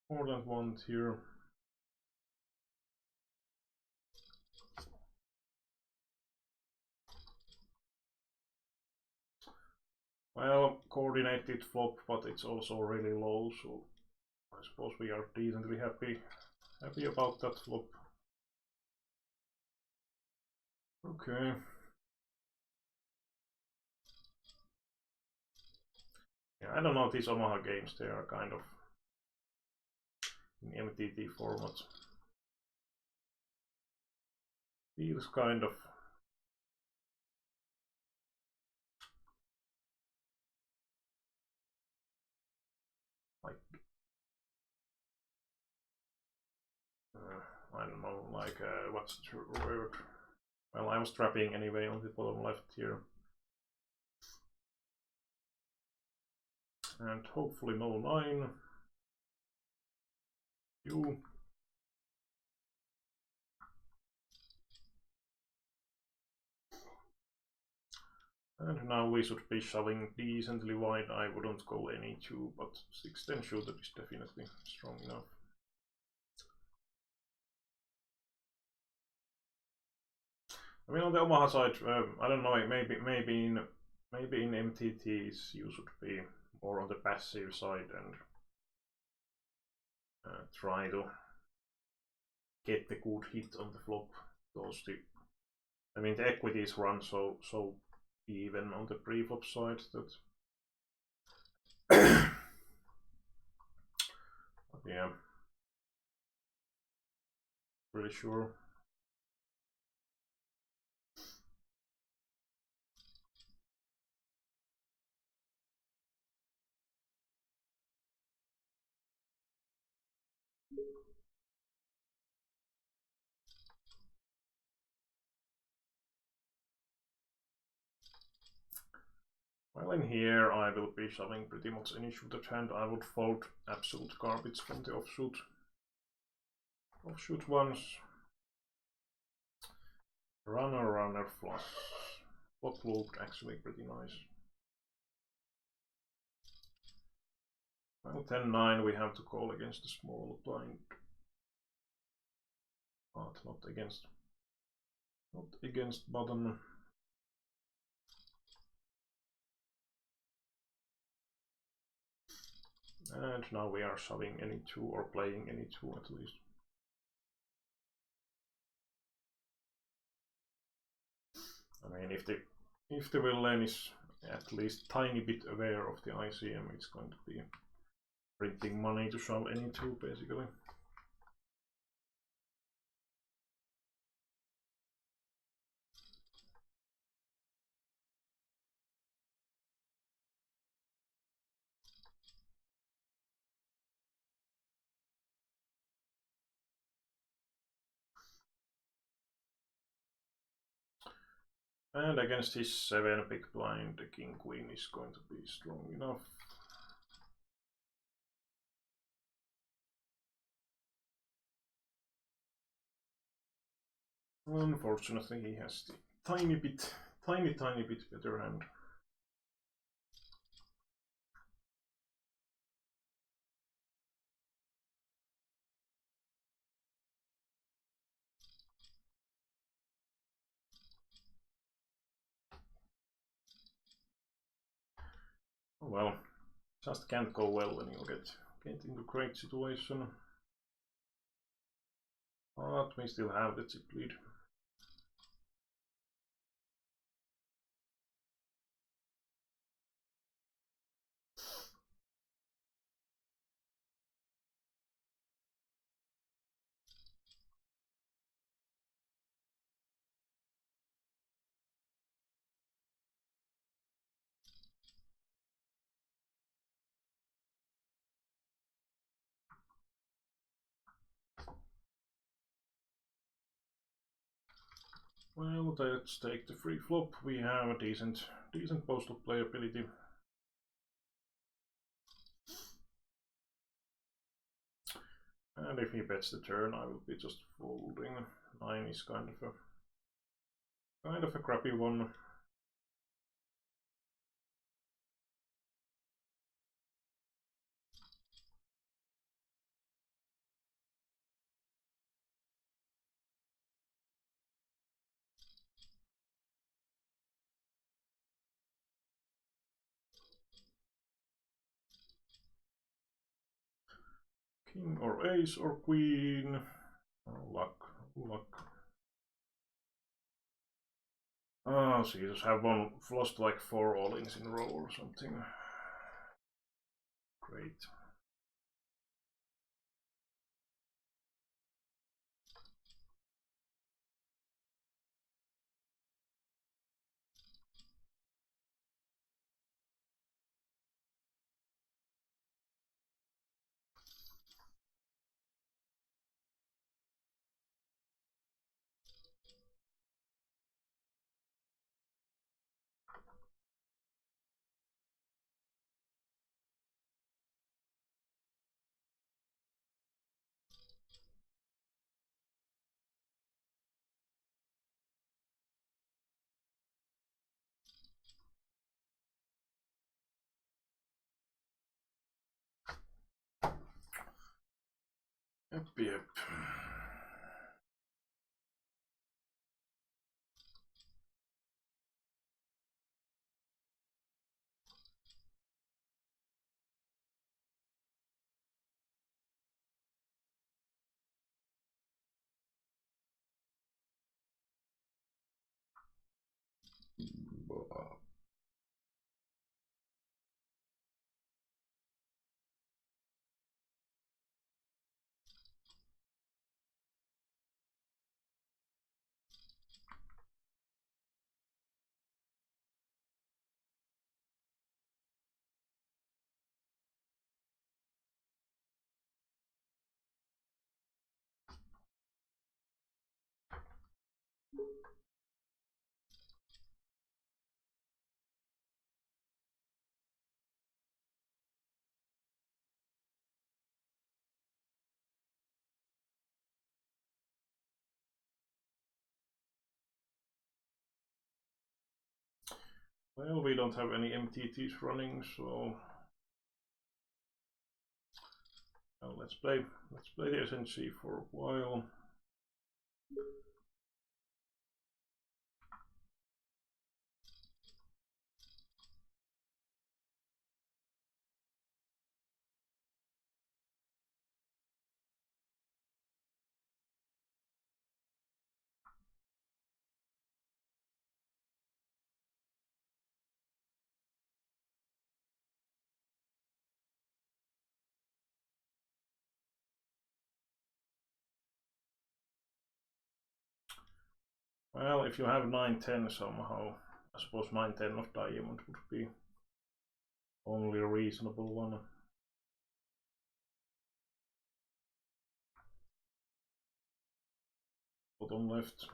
one here. Well, coordinated flop, but it's also really low, so I suppose we are decently happy about that flop. Okay. Yeah, I don't know, these Omaha games, they are kind of in MTT format. Feels kind of like I don't know, like what's the word? Well, I was trapping anyway on the bottom left here. And hopefully no 9. You. And now we should be shoving decently wide. I wouldn't go any 2, but 6-10 shooter is definitely strong enough. I mean, on the Omaha side, I don't know. Maybe in MTTs you should be more on the passive side and try to get the good hit on the flop. I mean, the equities run so even on the pre-flop side that yeah. Pretty sure. Well, in here I will be shoving pretty much any shoot at hand. I would fold absolute garbage from the offshoot ones. Runner flush. What looked actually pretty nice. Well, 10-9 we have to call against the small blind. But not against bottom. And now we are shoving any two or playing any two at least. I mean, if the villain is at least tiny bit aware of the ICM, it's going to be printing money to shove any two basically. And against his 7 big blind, the king queen is going to be strong enough. Unfortunately, he has the tiny bit better hand. Oh well, just can't go well when you get into great situation. But we still have the chip lead. Well, let's take the free flop. We have a decent postal playability. And if he bets the turn, I will be just folding. 9 is kind of a crappy one. King or ace or queen. Oh, luck. Oh, Jesus, have lost like 4 all-ins in a row or something. Great. Yep. Well, we don't have any MTTs running, so well, let's play the SNC for a while. Well, if you have 9-10 somehow, I suppose 9-10 of diamond would be only a reasonable one. Bottom left.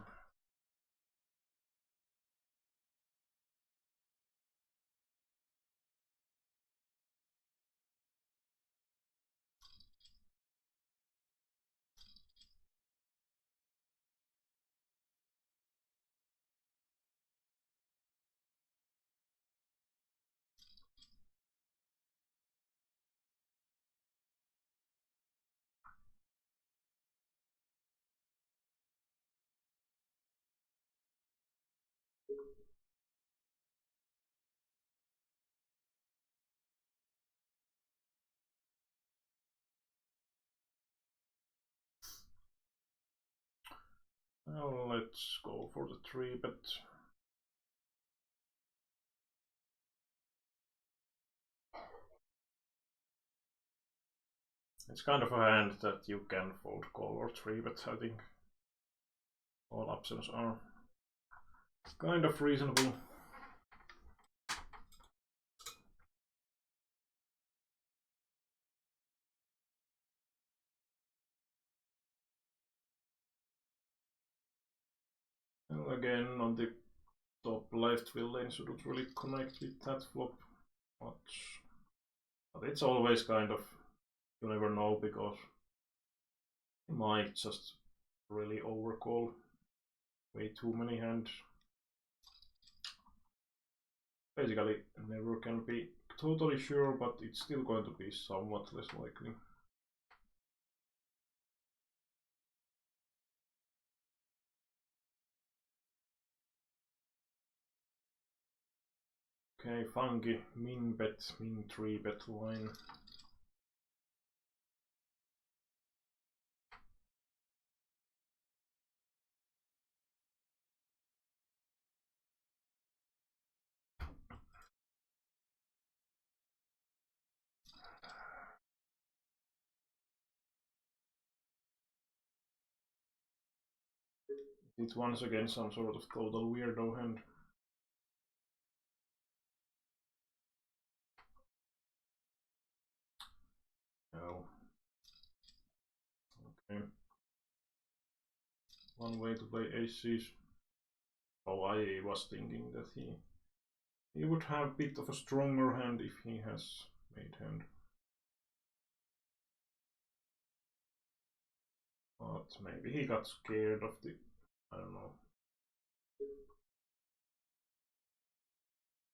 Well, let's go for the 3-bet. It's kind of a hand that you can fold call or 3-bet, I think. All options are kind of reasonable. Well, again, on the top left, villain shouldn't really connect with that flop much. But it's always kind of, you never know, because you might just really overcall way too many hands. Basically, never can be totally sure, but it's still going to be somewhat less likely. Okay, funky min bet, min 3-bet line. It's once again some sort of total weirdo hand. Oh. Okay. One way to play aces. Oh, I was thinking that he would have a bit of a stronger hand if he has made hand. But maybe he got scared of the, I don't know,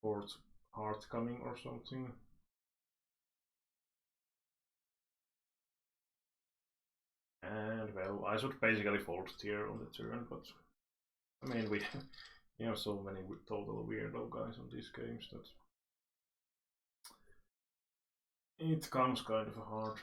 fourth heart coming or something. And well, I should basically fold here on the turn, but I mean, we have so many total weirdo guys on these games that it comes kind of hard.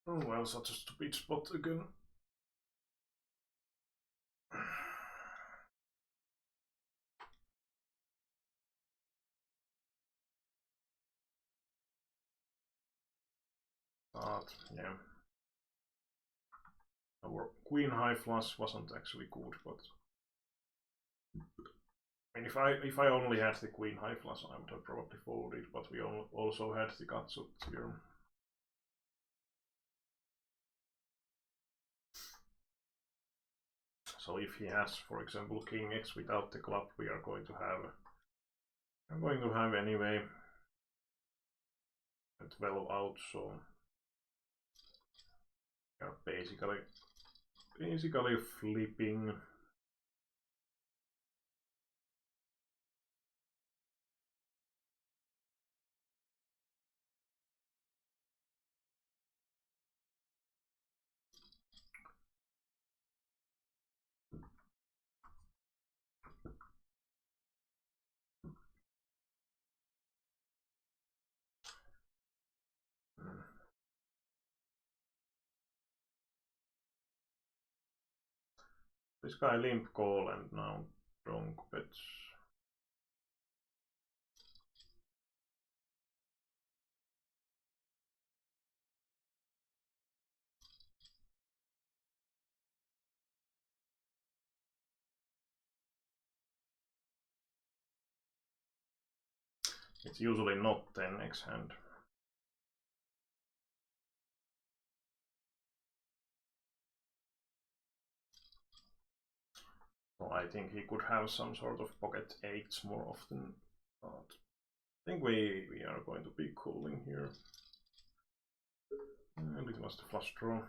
Oh well, such a stupid spot again. But yeah. Our queen high flush wasn't actually good, but I mean, if I only had the queen high flush, I would have probably folded. But we also had the gutshoot here. So if he has, for example, king x without the club, we are going to have. I'm going to have anyway. 12 out, so we are basically flipping. This guy limp call and now donk bets. It's usually not 10x hand. So I think he could have some sort of pocket 8s more often, but I think we are going to be calling here. And it was the flush draw.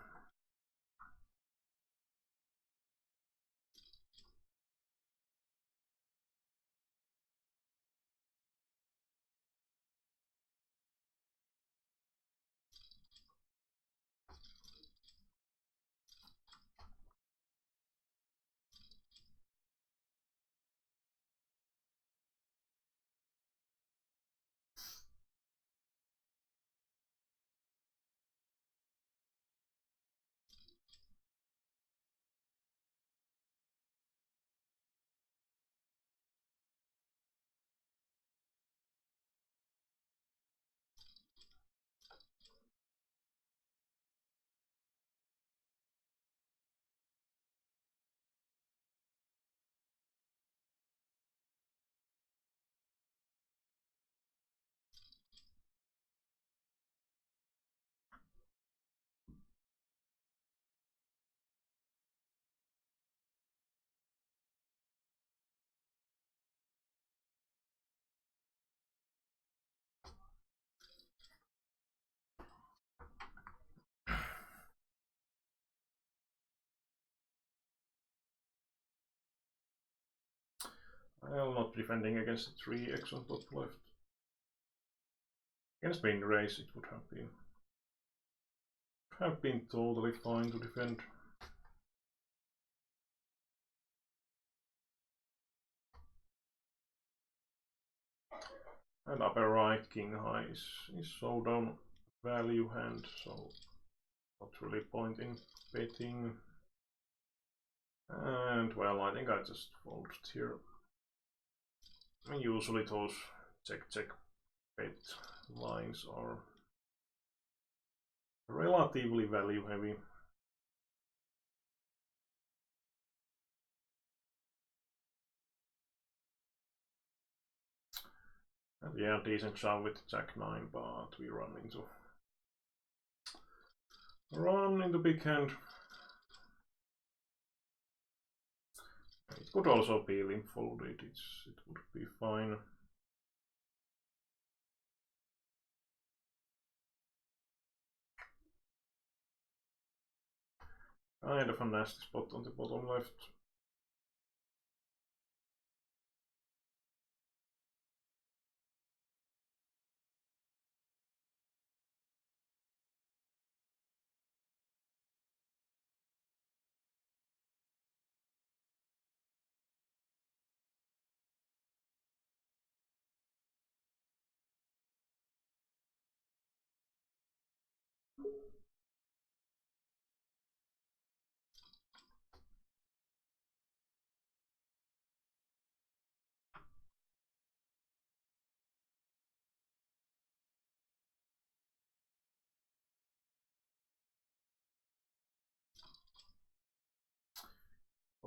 Well, not defending against the 3x on top left. Against main race, it would have been totally fine to defend. And upper right king high is showdown value hand, so not really point in betting. And well, I think I just folded here. I mean, usually those check bet lines are relatively value heavy. And yeah, decent shove with jack 9, but we run into big hand. It could also be limp folded, it would be fine. Kind of a nasty spot on the bottom left.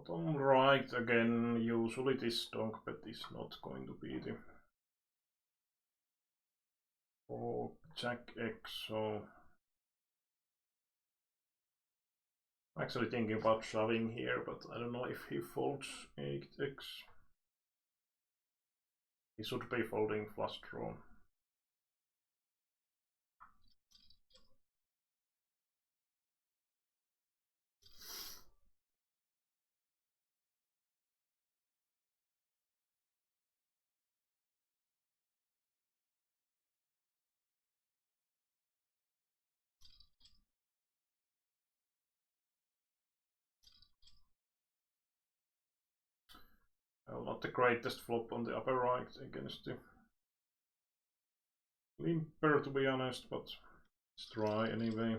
Bottom right again, usually this donk bet is not going to be the or Jack X, so I'm actually thinking about shoving here, but I don't know if he folds 8x. He should be folding flush draw. Well, not the greatest flop on the upper right against the limper, to be honest, but let's try anyway.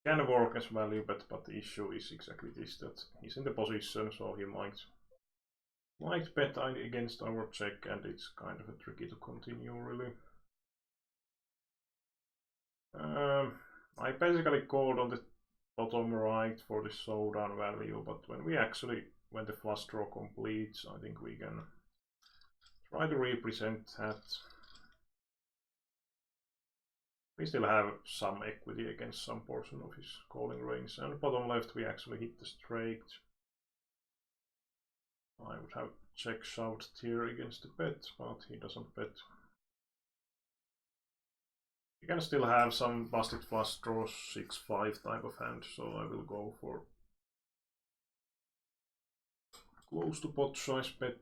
Can work as value bet, but the issue is exactly this, that he's in the position, so he might bet against our check, and it's kind of tricky to continue, really. I basically called on the bottom right for the showdown value, but when the flush draw completes, I think we can try to represent that. We still have some equity against some portion of his calling range, and bottom left we actually hit the straight. I would have check shoved here against the bet, but he doesn't bet. You can still have some busted flush draws, 6-5 type of hand, so I will go for close to pot size bet.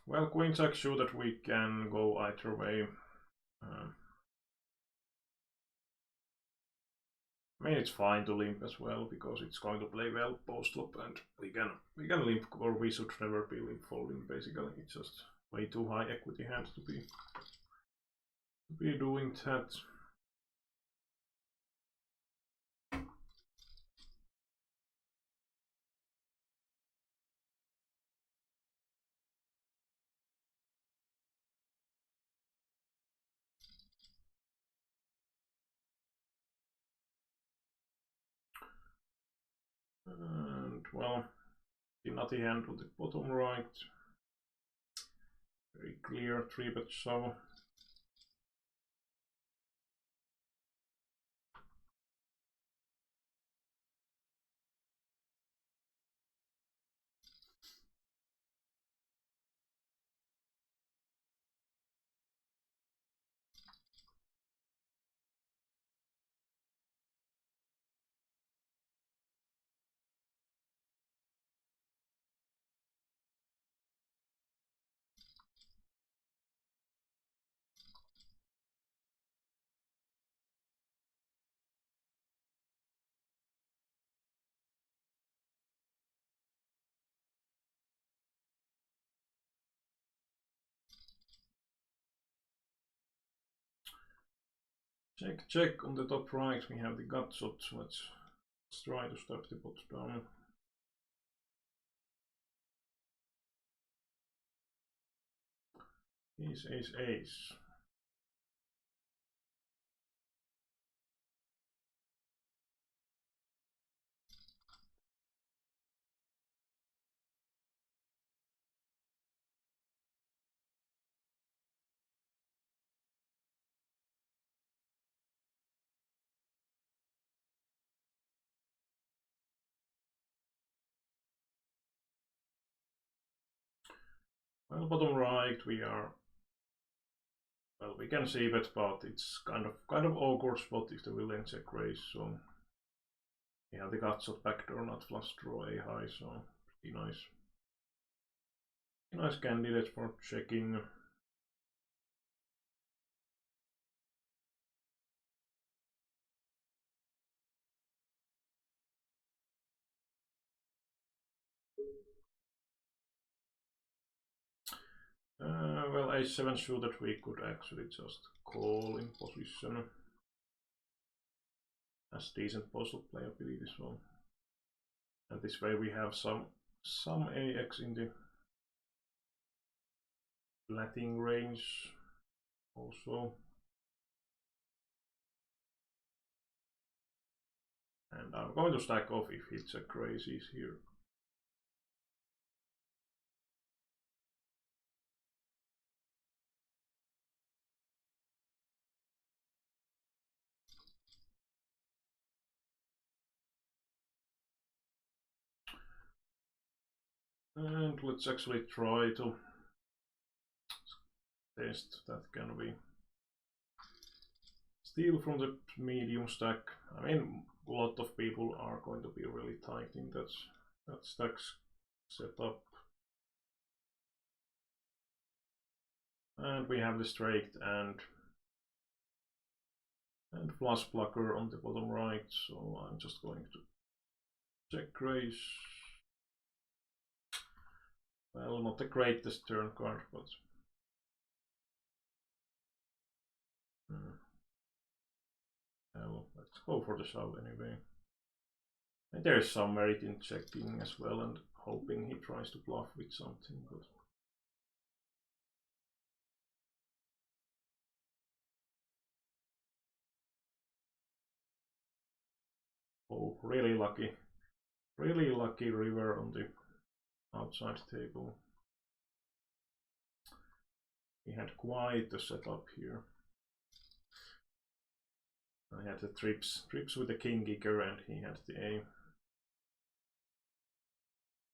Well, queen jack show that we can go either way. I mean, it's fine to limp as well because it's going to play well post flop, and we can limp, or we should never be limp folding. Basically, it's just way too high equity hand to be doing that. And well, the nutty hand on the bottom right. Very clear 3-bet shove. Check, check on the top right. We have the gut shot. Let's try to stop the pot down. Ace, ace, ace. Well, bottom right we are. Well, we can see bet, but it's kind of awkward spot if the villain check raise. So we have the gut shot backdoor, not flush draw a high. So pretty nice candidate for checking. Well, a7 suited we could actually just call in position. As decent puzzle playability as well. And this way we have some AX in the flatting range also. And I'm going to stack off if he check raises here. And let's actually try to test that. Can we steal from the medium stack? I mean, a lot of people are going to be really tight in that stack's setup. And we have the straight and flush blocker on the bottom right, so I'm just going to check raise. Well, not the greatest turn card, but well, let's go for the shove anyway. And there's some merit in checking as well and hoping he tries to bluff with something, but oh, really lucky river on the outside table. He had quite a setup here. I had the trips with the king kicker and he had the A.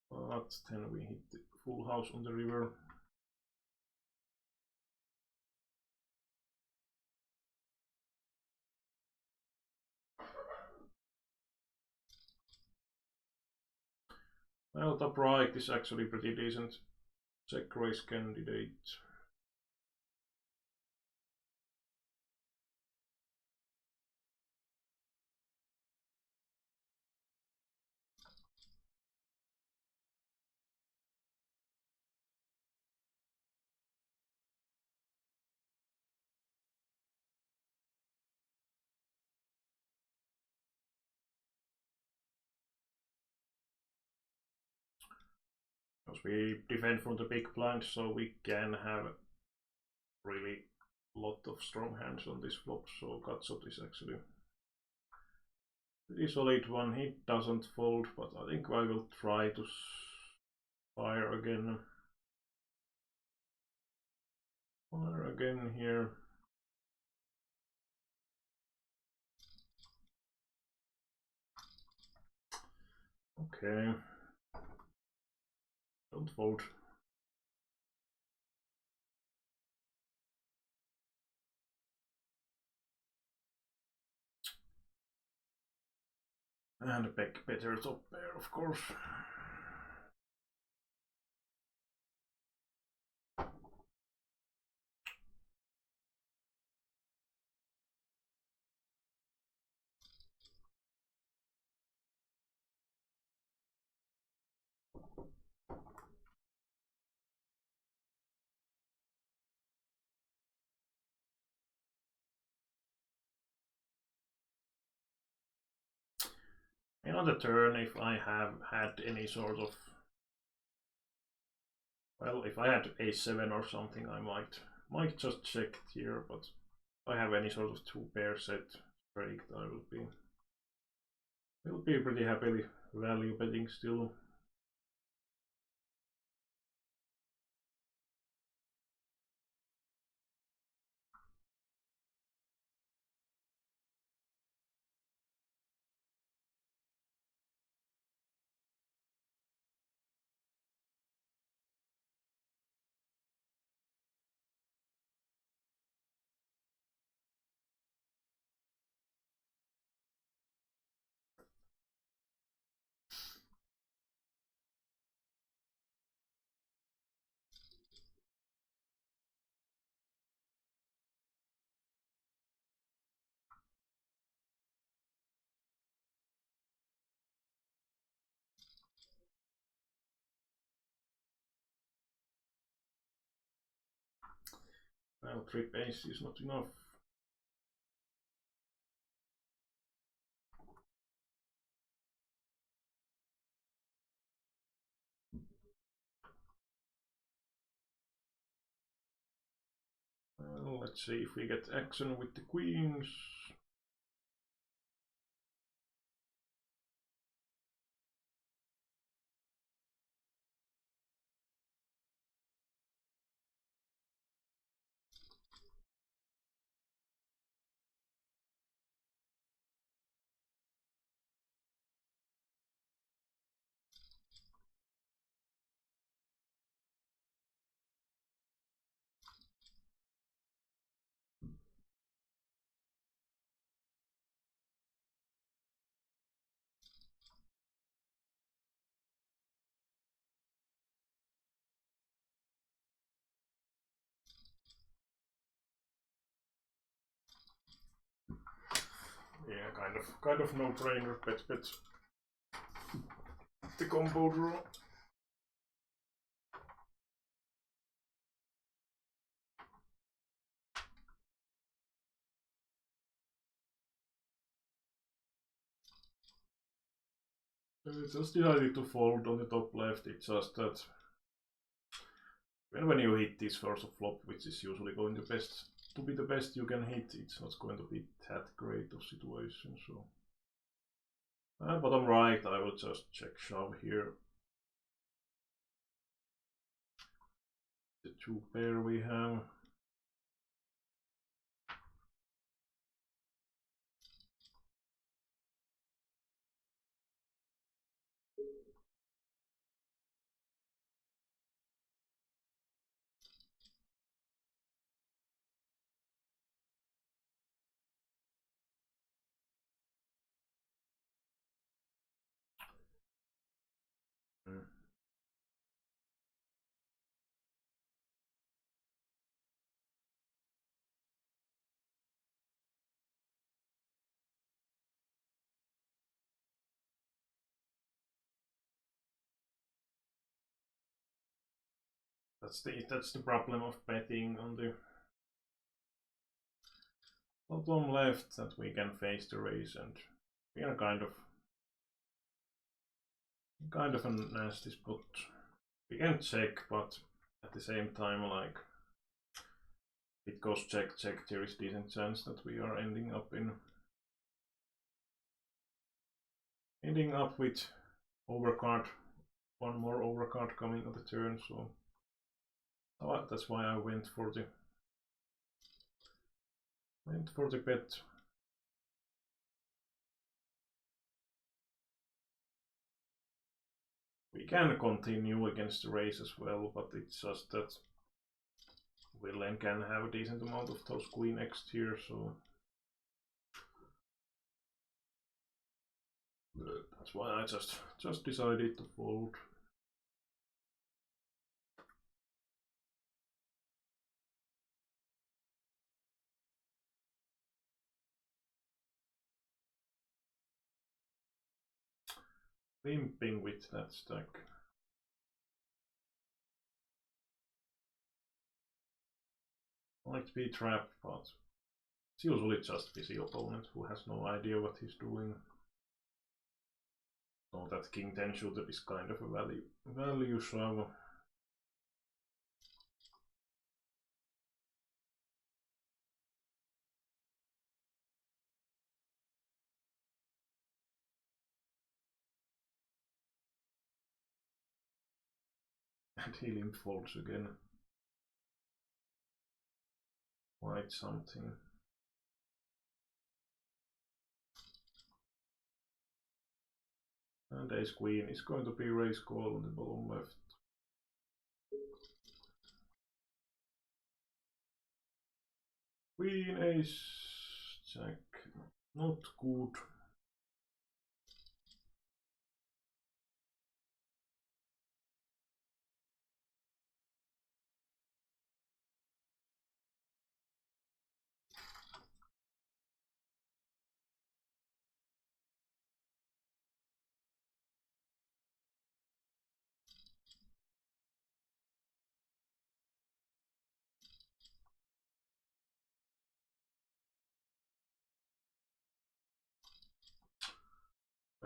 But then we hit the full house on the river. Well, top right is actually pretty decent check raise candidate. Because we defend from the big blind, so we can have really lot of strong hands on this flop, so gutshot is actually pretty solid one. He doesn't fold, but I think I will try to fire again. Fire again here. Okay. Don't fold. And back better top pair, of course. And on the turn, if I have had any sort of, well, if I had a7 or something, I might just check here, but if I have any sort of two pair set break, I will be pretty happily value betting still. Well, 3 ace is not enough. Well, let's see if we get action with the queens. Yeah, kind of no-brainer, bet the combo draw. Just decided to fold on the top left. It's just that when you hit this first flop, which is usually going to be the best you can hit, it's not going to be that great of situation. So, bottom right, I will just check shove here. The 2 pair we have. That's the problem of betting on the bottom left, that we can face the raise, and we are kind of a nasty spot. We can check, but at the same time, like, it goes check, there is decent chance that we are ending up with overcard, one more overcard coming on the turn. So that's why I went for the bet. We can continue against the race as well, but it's just that Willen can have a decent amount of those queen X here, so that's why I just decided to fold. Limping with that stack. Might be trapped, but it's usually just busy opponent who has no idea what he's doing. So that king 10 shooter is kind of a value shove. And he limp folds again. Quite something. And ace queen is going to be raise call on the bottom left. Queen, ace, jack, not good.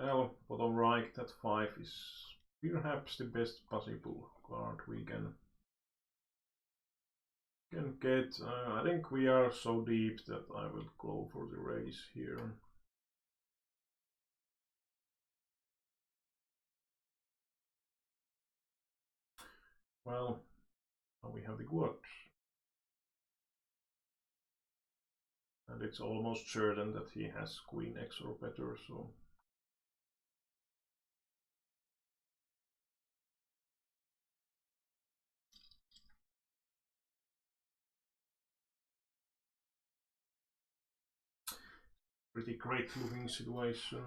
Well, bottom right, that 5 is perhaps the best possible card we can get. I think we are so deep that I will go for the raise here. Well, now we have the quads. And it's almost certain that he has queen x or better, so... Pretty great looking situation.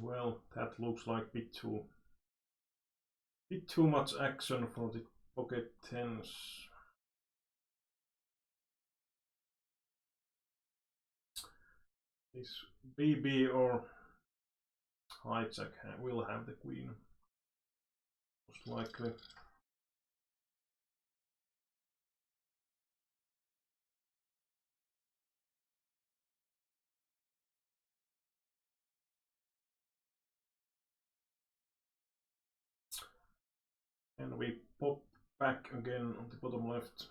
Well, that looks like a bit too much action for the pocket tens. This BB or hijack will have the queen, most likely. And we pop back again on the bottom left.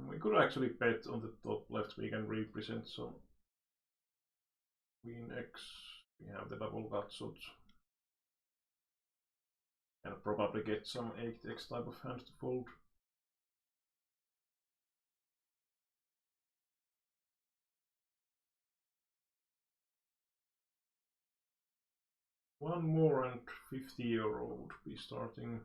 We could actually bet on the top left, we can represent some queen x. We have the double gutshot. And probably get some 8x type of hand to fold. One more and 50-year-old be starting.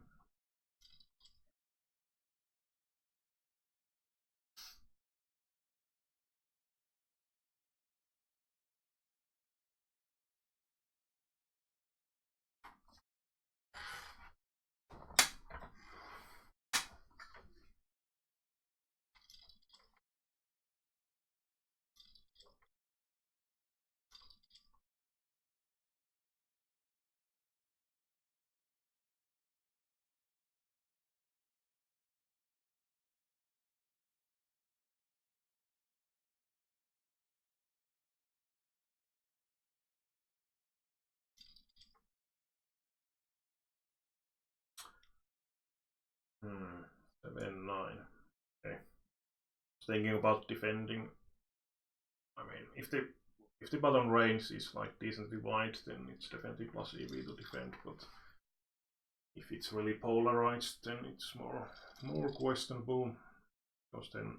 Hmm, 7-9. Okay. Thinking about defending. I mean, if the bottom range is like decently wide, then it's definitely plus EV to defend. But if it's really polarized, then it's more questionable, because then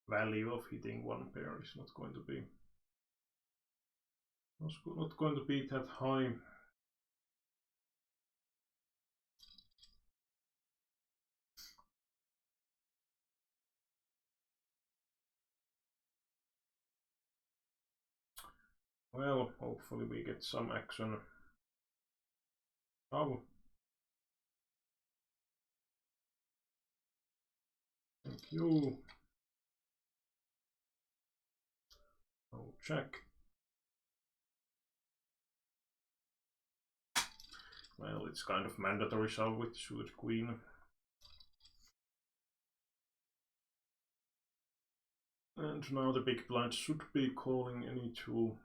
value of hitting one pair is not going to be that high. Well, hopefully we get some action. Oh. Thank you. Oh, check. Well, it's kind of mandatory shove with suited queen. And now the big blind should be calling any tool.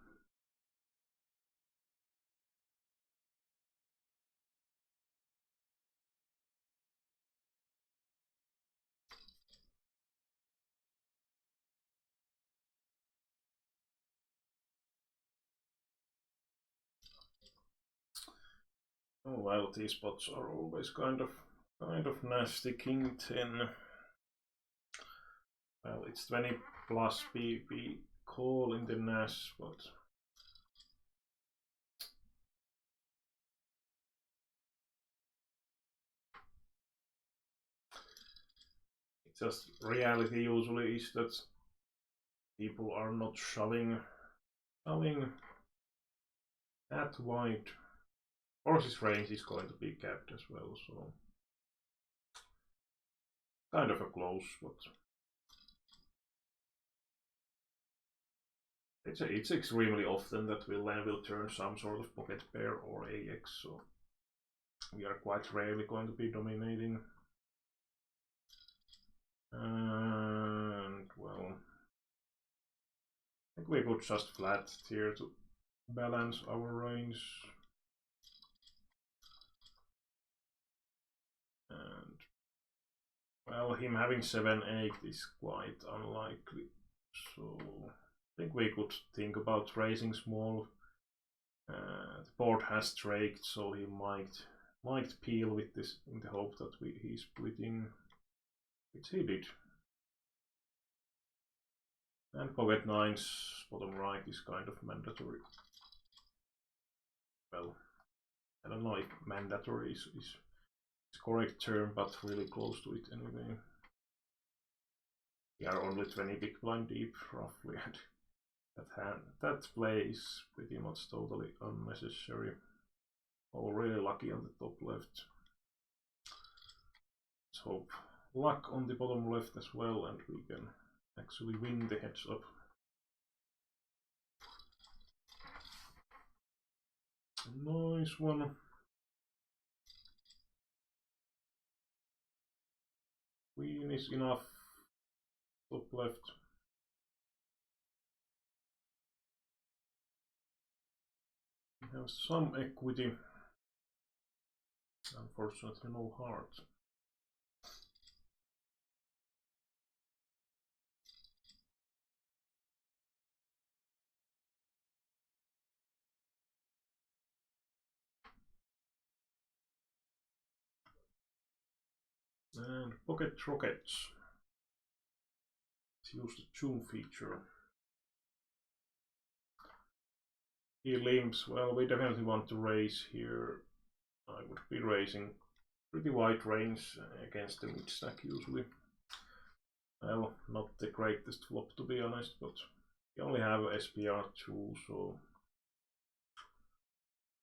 Oh well, these spots are always kind of nasty. King 10. Well, it's 20 plus BB call in the Nash, but it's just reality usually is that people are not shoving that wide. Horse's range is going to be capped as well, so kind of a close, but it's extremely often that Villain will turn some sort of pocket pair or AX, so we are quite rarely going to be dominating. And well, I think we could just flat here to balance our range. And well, him having 7-8 is quite unlikely, so I think we could think about raising small. The board has straked, so he might peel with this in the hope that he's splitting, which he did. And pocket nines bottom right is kind of mandatory. Well, I don't know if mandatory is the correct term, but really close to it anyway. We are only 20 big blind deep roughly, and that play is pretty much totally unnecessary. Oh, really lucky on the top left. Let's hope luck on the bottom left as well, and we can actually win the heads up. Nice one. Queen is enough. Top left. We have some equity. Unfortunately, no heart. And pocket rockets. Let's use the zoom feature. He limps. Well, we definitely want to raise here. I would be raising pretty wide range against the mid stack usually. Well, not the greatest flop to be honest, but we only have SPR2, so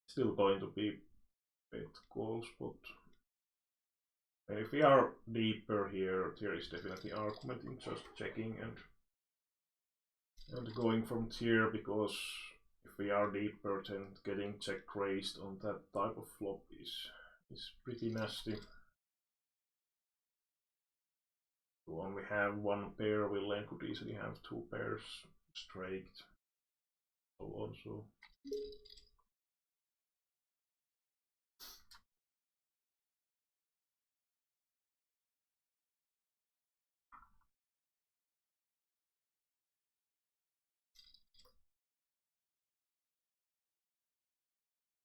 still going to be bet calls, but if we are deeper here, there is definitely argument in just checking and going from tier, because if we are deeper, then getting check raised on that type of flop is pretty nasty. To only have one pair, Villain could easily have two pairs straight. So also.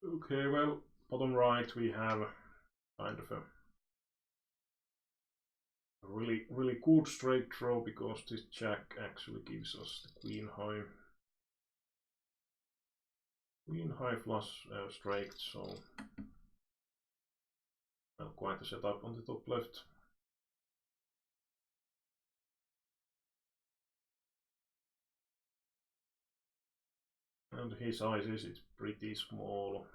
Okay, well, bottom right we have kind of a really good straight draw, because this jack actually gives us the queen high flush straight, so well, quite a setup on the top left. And his sizes is pretty small.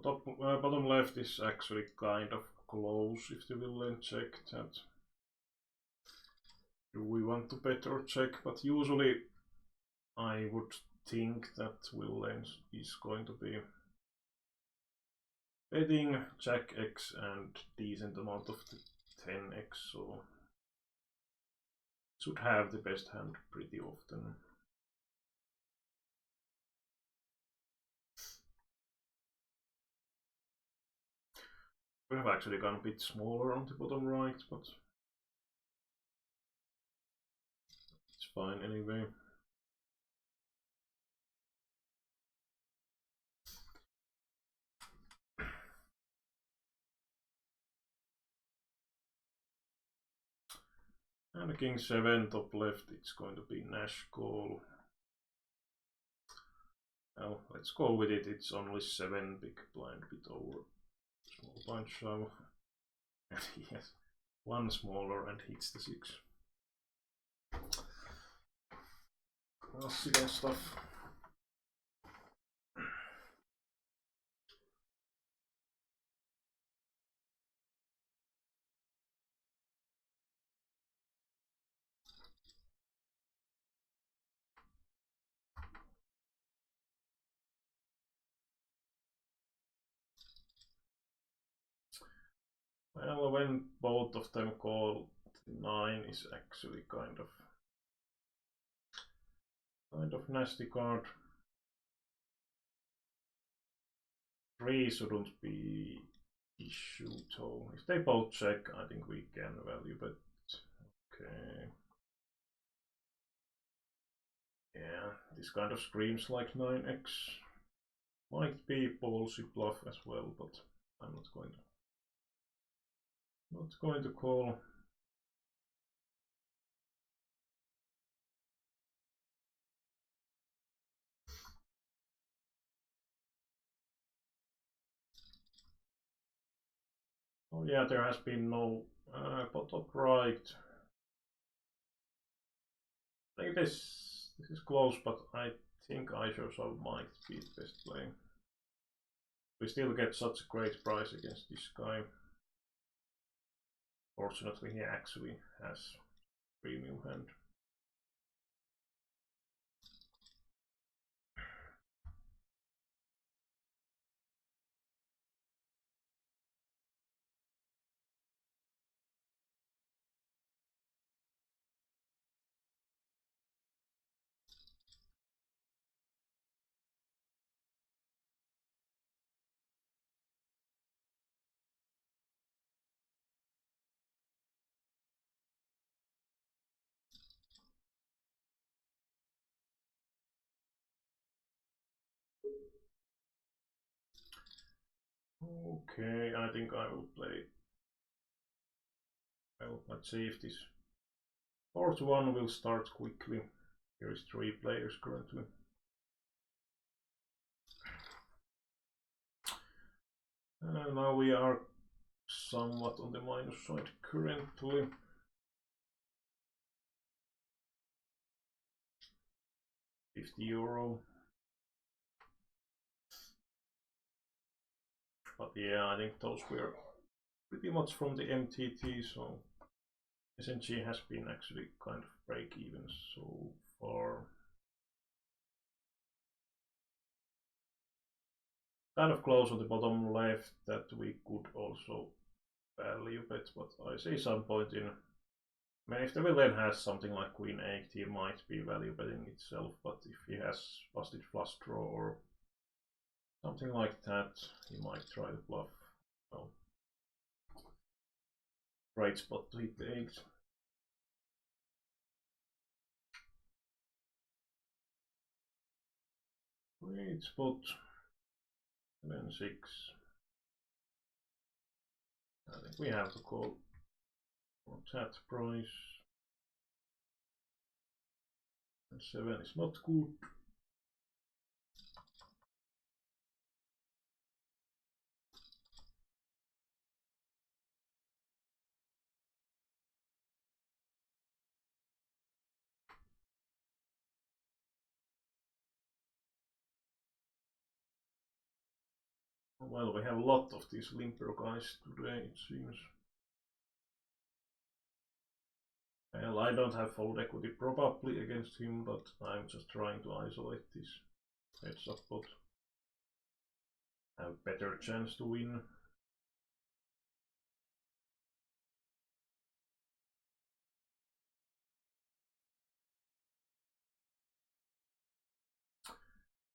Bottom left is actually kind of close if the villain check that. Do we want to bet or check? But usually I would think that villain is going to be betting jack X and decent amount of the 10x, so should have the best hand pretty often. We have actually gone a bit smaller on the bottom right, but it's fine anyway. And king 7 top left, it's going to be Nash call. Well, let's go with it. It's only 7 big blind, bit over small blind shove. And he has one smaller and hits the 6. Classical stuff. Well, when both of them call, the 9 is actually kind of nasty card. 3 shouldn't be issue though. If they both check, I think we can value, but okay. Yeah, this kind of screams like 9x. Might be ballsy bluff as well, but I'm not going to call. Oh yeah, there has been no bottom right. I think this is close, but I think ISO might be the best play. We still get such a great price against this guy. Fortunately, he actually has premium hand. Okay, I think I will play. Well, let's see if this 4-1 will start quickly. Here is 3 players currently. Now we are somewhat on the minus side currently. €50. But yeah, I think those were pretty much from the MTT, so SNG has been actually kind of break even so far. Kind of close on the bottom left that we could also value bet, but I see some point in. I mean, if the villain has something like Queen 8, he might be value betting itself, but if he has busted flush draw or something like that, he might try to bluff. Well, great spot to hit the 8. Great spot. 7-6. I think we have to call for that price. And 7 is not good. Well, we have a lot of these limper guys today, it seems. Well, I don't have fold equity probably against him, but I'm just trying to isolate this heads up bot. Have better chance to win.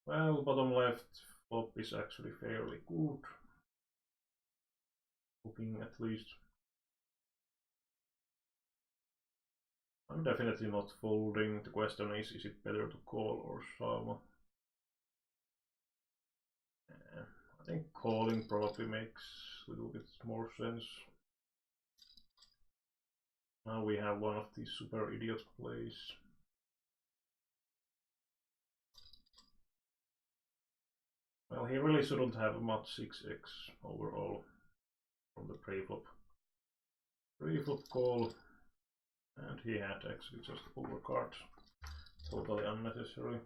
Well, bottom left flop is actually fairly good. Looking at least. I'm definitely not folding. The question is it better to call or shove? I think calling probably makes a little bit more sense. Now we have one of these super idiot plays. Well, he really shouldn't have much 6x overall from the pre-flop. Pre-flop call, and he had actually just overcard. Totally unnecessary.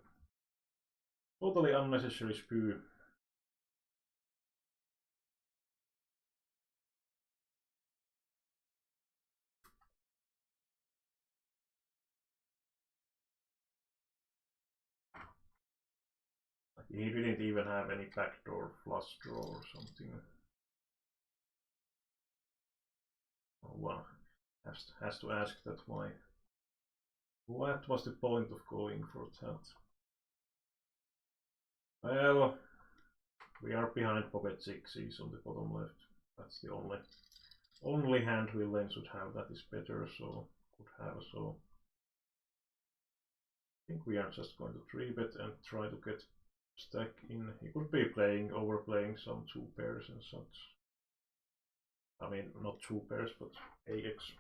Totally unnecessary spew. He didn't even have any backdoor flush draw or something. One has to ask that why. What was the point of going for that? Well, we are behind pocket sixes on the bottom left. That's the only hand we then should have that is better, so could have so. I think we are just going to 3-bet and try to get stack in. He could be overplaying some 2 pairs and such. I mean, not 2 pairs, but AX.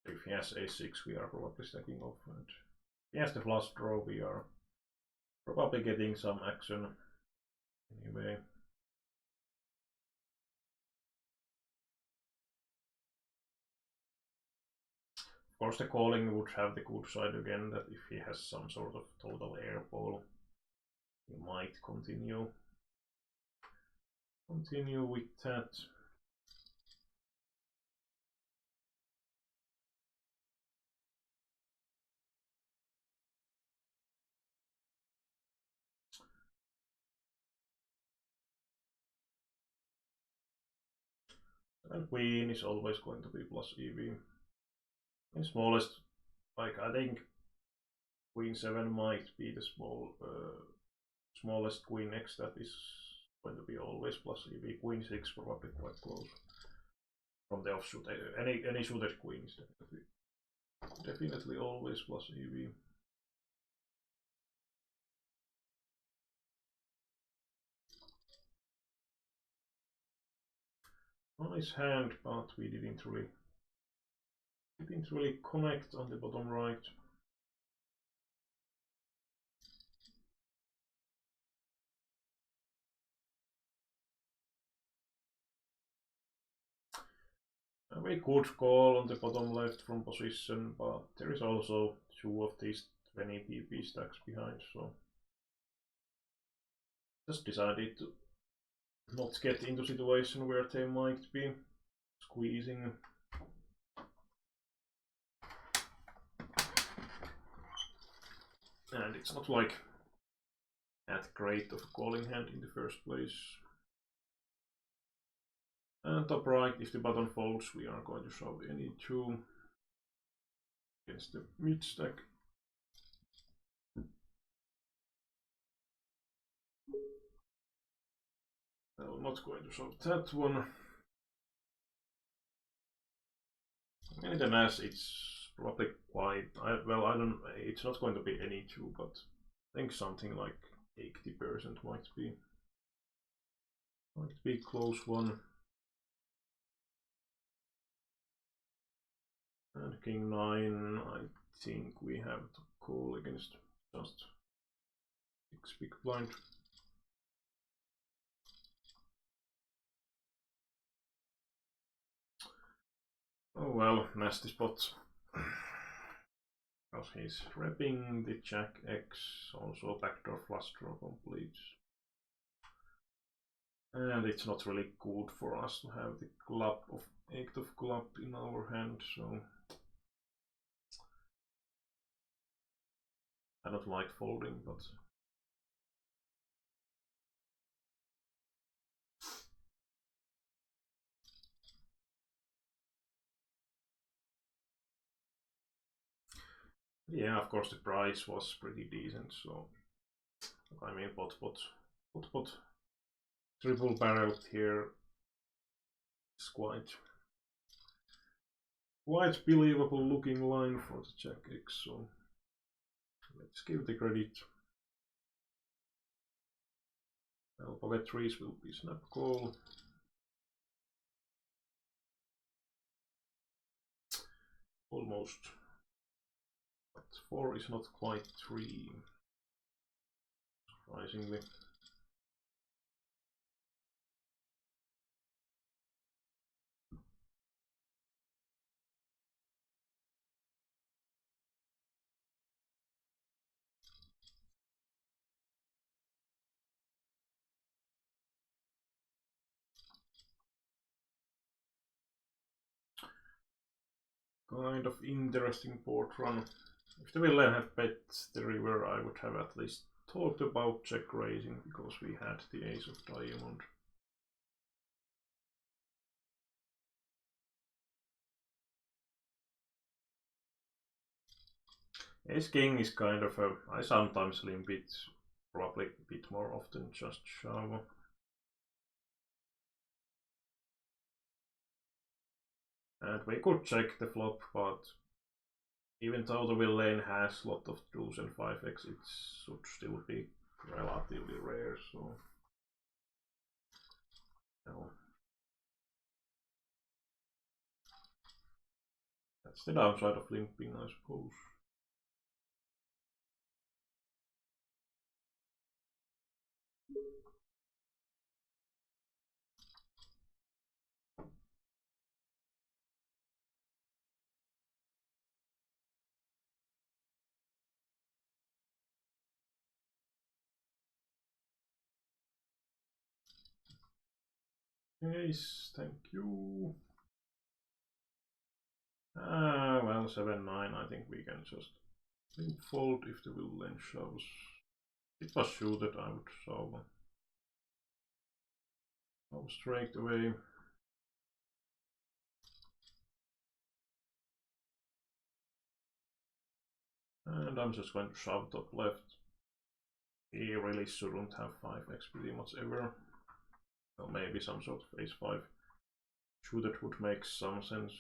If he has A6, we are probably stacking off, and if he has the flush draw, we are probably getting some action anyway. Of course, the calling would have the good side again, that if he has some sort of total airball, he might continue with that. And queen is always going to be plus EV. In smallest, like I think queen 7 might be the smallest queen X that is going to be always plus EV. Queen 6 probably quite close from the offshoot. Any suited queen is definitely always plus EV. Nice hand, but we didn't really connect on the bottom right. We could call on the bottom left from position, but there is also 2 of these 20 PP stacks behind, so just decided to not get into a situation where they might be squeezing. And it's not like that great of a calling hand in the first place. And top right, if the button folds, we are going to shove any 2 against the mid stack. I'm not going to shove that one. And then as it's probably quite, well, I don't, it's not going to be any 2, but I think something like 80% might be close one. And king 9, I think we have to call against just 6 big blind. Oh well, nasty spot. Because he's repping the Jack X, also backdoor flush draw completes. And it's not really good for us to have the club of 8 of club in our hand, so I don't like folding, but yeah, of course the price was pretty decent, so I mean, pot triple barreled here is quite believable looking line for the Jack X, so let's give the credit. Well, pocket threes will be snap call. Almost. But 4 is not quite 3. Surprisingly. Kind of interesting board run. If the villain had bet the river, I would have at least thought about check raising because we had the ace of diamond. Ace king is kind of a, I sometimes limp it, probably a bit more often just shove. And we could check the flop, but even though the villain has a lot of deuce and 5x, it should still be relatively rare, so no. That's the downside of limping, I suppose. Yes, thank you. Well, 7-9, I think we can just limp fold if the villain shoves. It was suited, I would shove. Shove straight away. And I'm just going to shove top left. He really shouldn't have 5x pretty much ever. Well, maybe some sort of ace 5 suited would make some sense.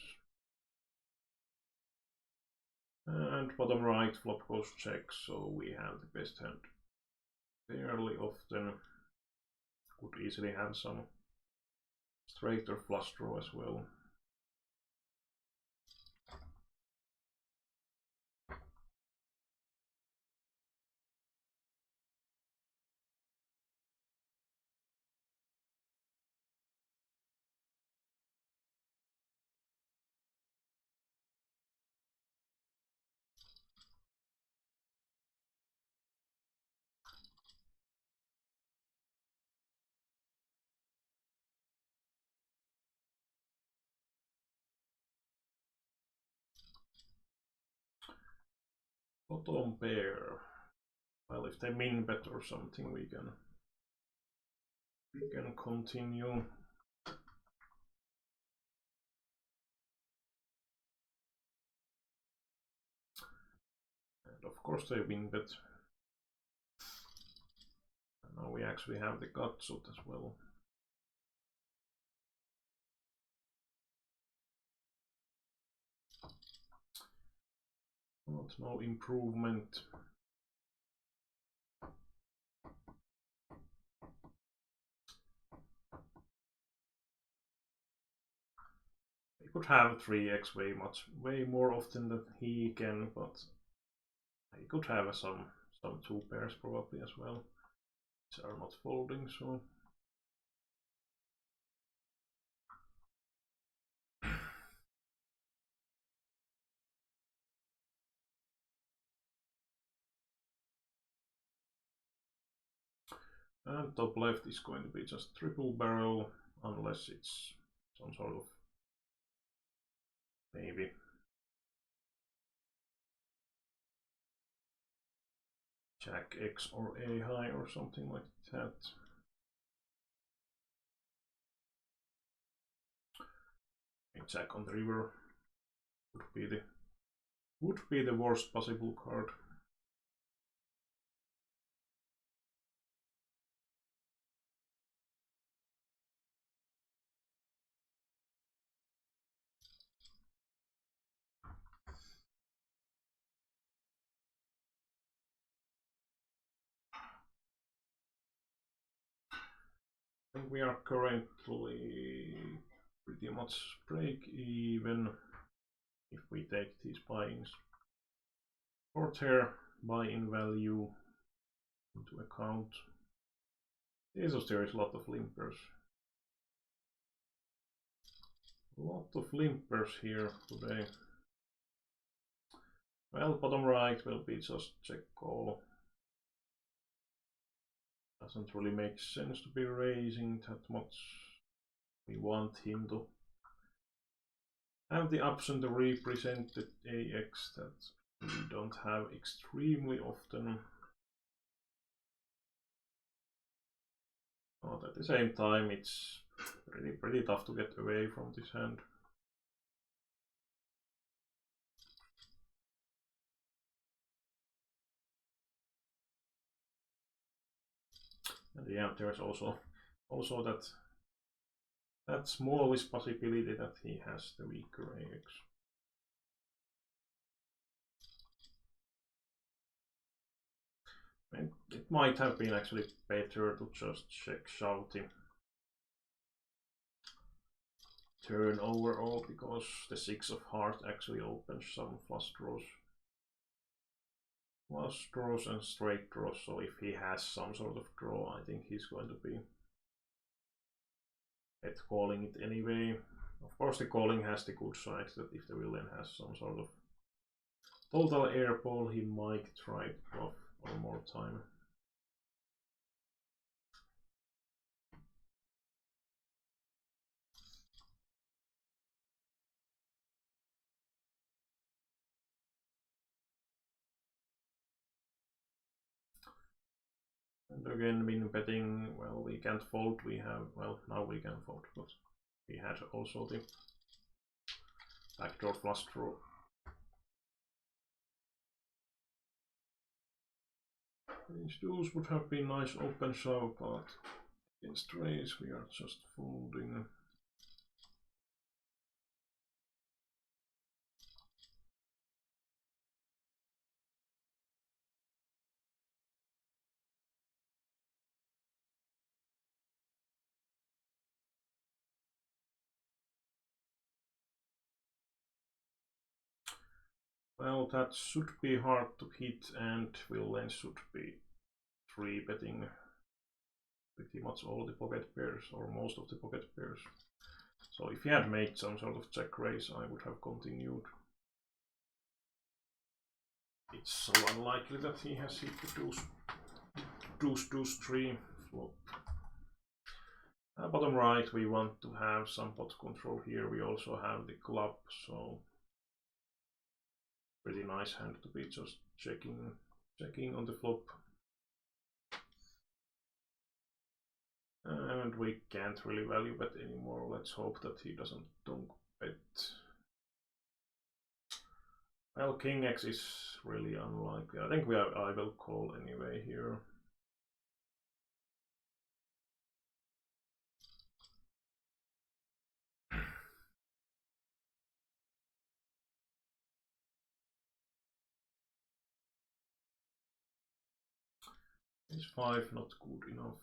And bottom right flop goes check, so we have the best hand fairly often. Could easily have some straight or flush draw as well. Bottom pair. Well, if they min bet or something, we can continue. And of course they win bet. And now we actually have the gutshot as well. Not no improvement. He could have 3x way more often than he can, but he could have some 2 pairs probably as well, which are not folding, so and top left is going to be just triple barrel, unless it's some sort of maybe Jack X or A high or something like that. Jack on the river would be the worst possible card. I think we are currently pretty much break even if we take these buy-ins. Short-hair buy-in value into account. Jesus, there is a lot of limpers. A lot of limpers here today. Well, bottom right will be just check call. Doesn't really make sense to be raising that much. We want him to have the option to represent the AX that we don't have extremely often. But at the same time, it's pretty tough to get away from this hand. And yeah, there's also that smallest possibility that he has the weaker AX. And it might have been actually better to just check shouting turn overall, because the 6 of hearts actually opens some flush draws. Flush draws and straight draws, so if he has some sort of draw, I think he's going to be calling it anyway. Of course, the calling has the good side that if the villain has some sort of total airball, he might try to bluff one more time. And again, min betting, well, we can't fold, we have, well, now we can fold, but we had also the backdoor flush draw. These duels would have been nice open shove, but against raise we are just folding. Well, that should be hard to hit, and villain should be 3-betting pretty much all the pocket pairs, or most of the pocket pairs. So if he had made some sort of check raise, I would have continued. It's so unlikely that he has hit the deuce 3 flop. Bottom right, we want to have some pot control here. We also have the club, so pretty nice hand to be just checking on the flop. And we can't really value bet anymore. Let's hope that he doesn't donk bet. Well, King X is really unlikely. I think I will call anyway here. Ace 5 not good enough.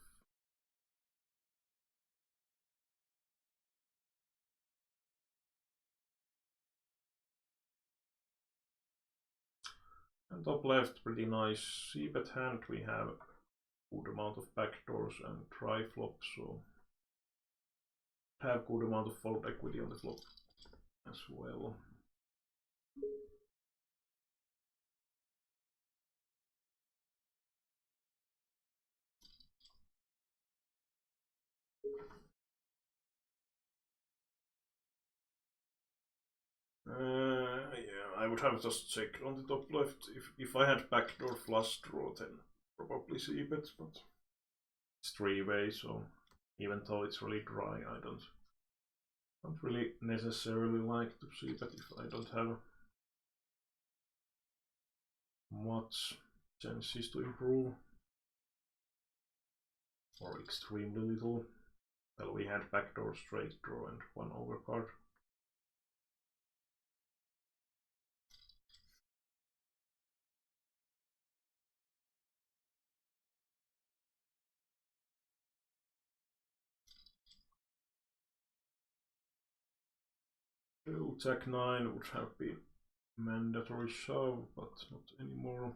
And top left, pretty nice c-bet hand. We have a good amount of backdoors and tri-flop, so have good amount of fold equity on the flop as well. Yeah, I would have just checked on the top left. If I had backdoor flush draw, then probably c-bet, but it's 3-way, so even though it's really dry, I don't really necessarily like to c-bet if I don't have much chances to improve, or extremely little. Well, we had backdoor straight draw and one overcard. Still, Jack 9 would have been mandatory shove, but not anymore.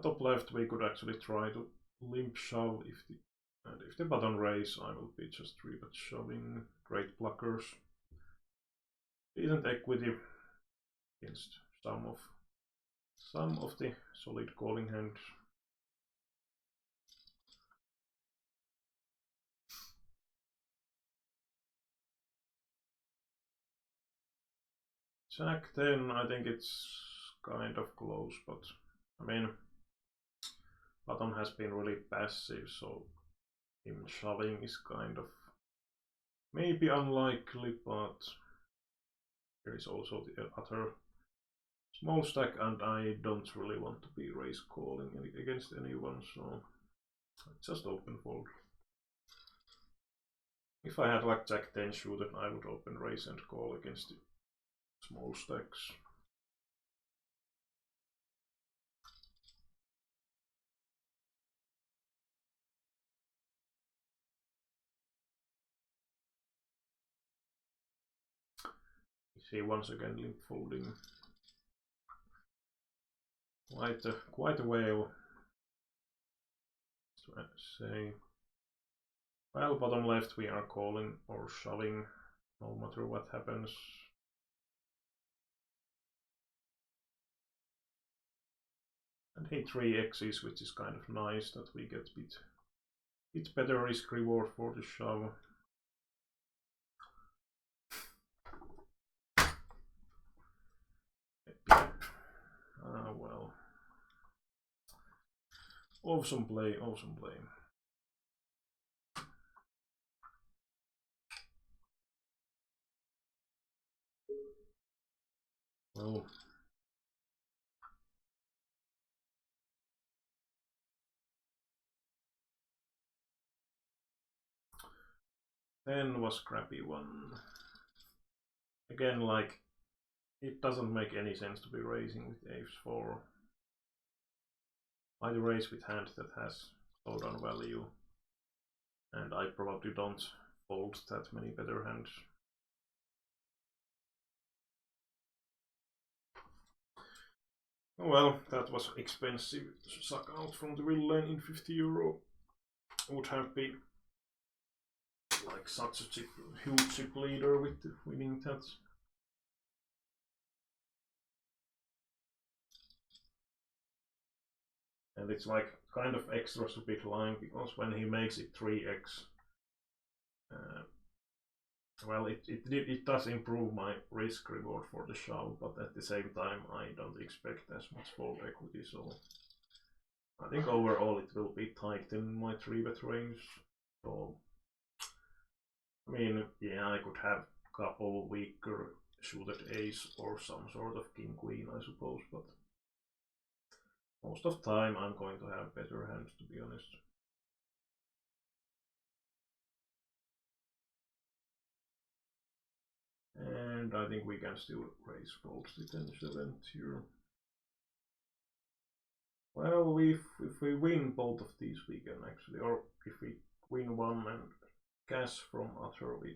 Top left, we could actually try to limp shove if the button raise, I will be just 3-bet shoving. Great blockers. Decent equity against some of the solid calling hands. Jack 10, I think it's kind of close, but I mean, button has been really passive, so him shoving is kind of maybe unlikely, but there is also the other small stack, and I don't really want to be raise calling against anyone, so just open fold. If I had like Jack 10 suited, I would open raise and call against the small stacks. You see once again limp folding. Quite a whale. So I say, well, bottom left we are calling or shoving, no matter what happens. And hit 3 X's, which is kind of nice that we get bit better risk reward for the shove. Well. Awesome play, awesome play. Well. Then was crappy one. Again, like, it doesn't make any sense to be raising with ace 4. I raise with hand that has slowdown value, and I probably don't fold that many better hands. Well, that was expensive. Suck out from the villain in 50 euro would have been like such a huge chip leader with the winning that. And it's like kind of extra stupid line because when he makes it 3x, well, it does improve my risk reward for the shove, but at the same time I don't expect as much fold equity, so I think overall it will be tight in my 3-bet range. So I mean, yeah, I could have a couple weaker suited ace or some sort of king queen, I suppose, but most of the time I'm going to have better hands, to be honest. And I think we can still raise folds to 10-7 here. Well, if we win both of these, we can actually, or if we win one and cash from other, we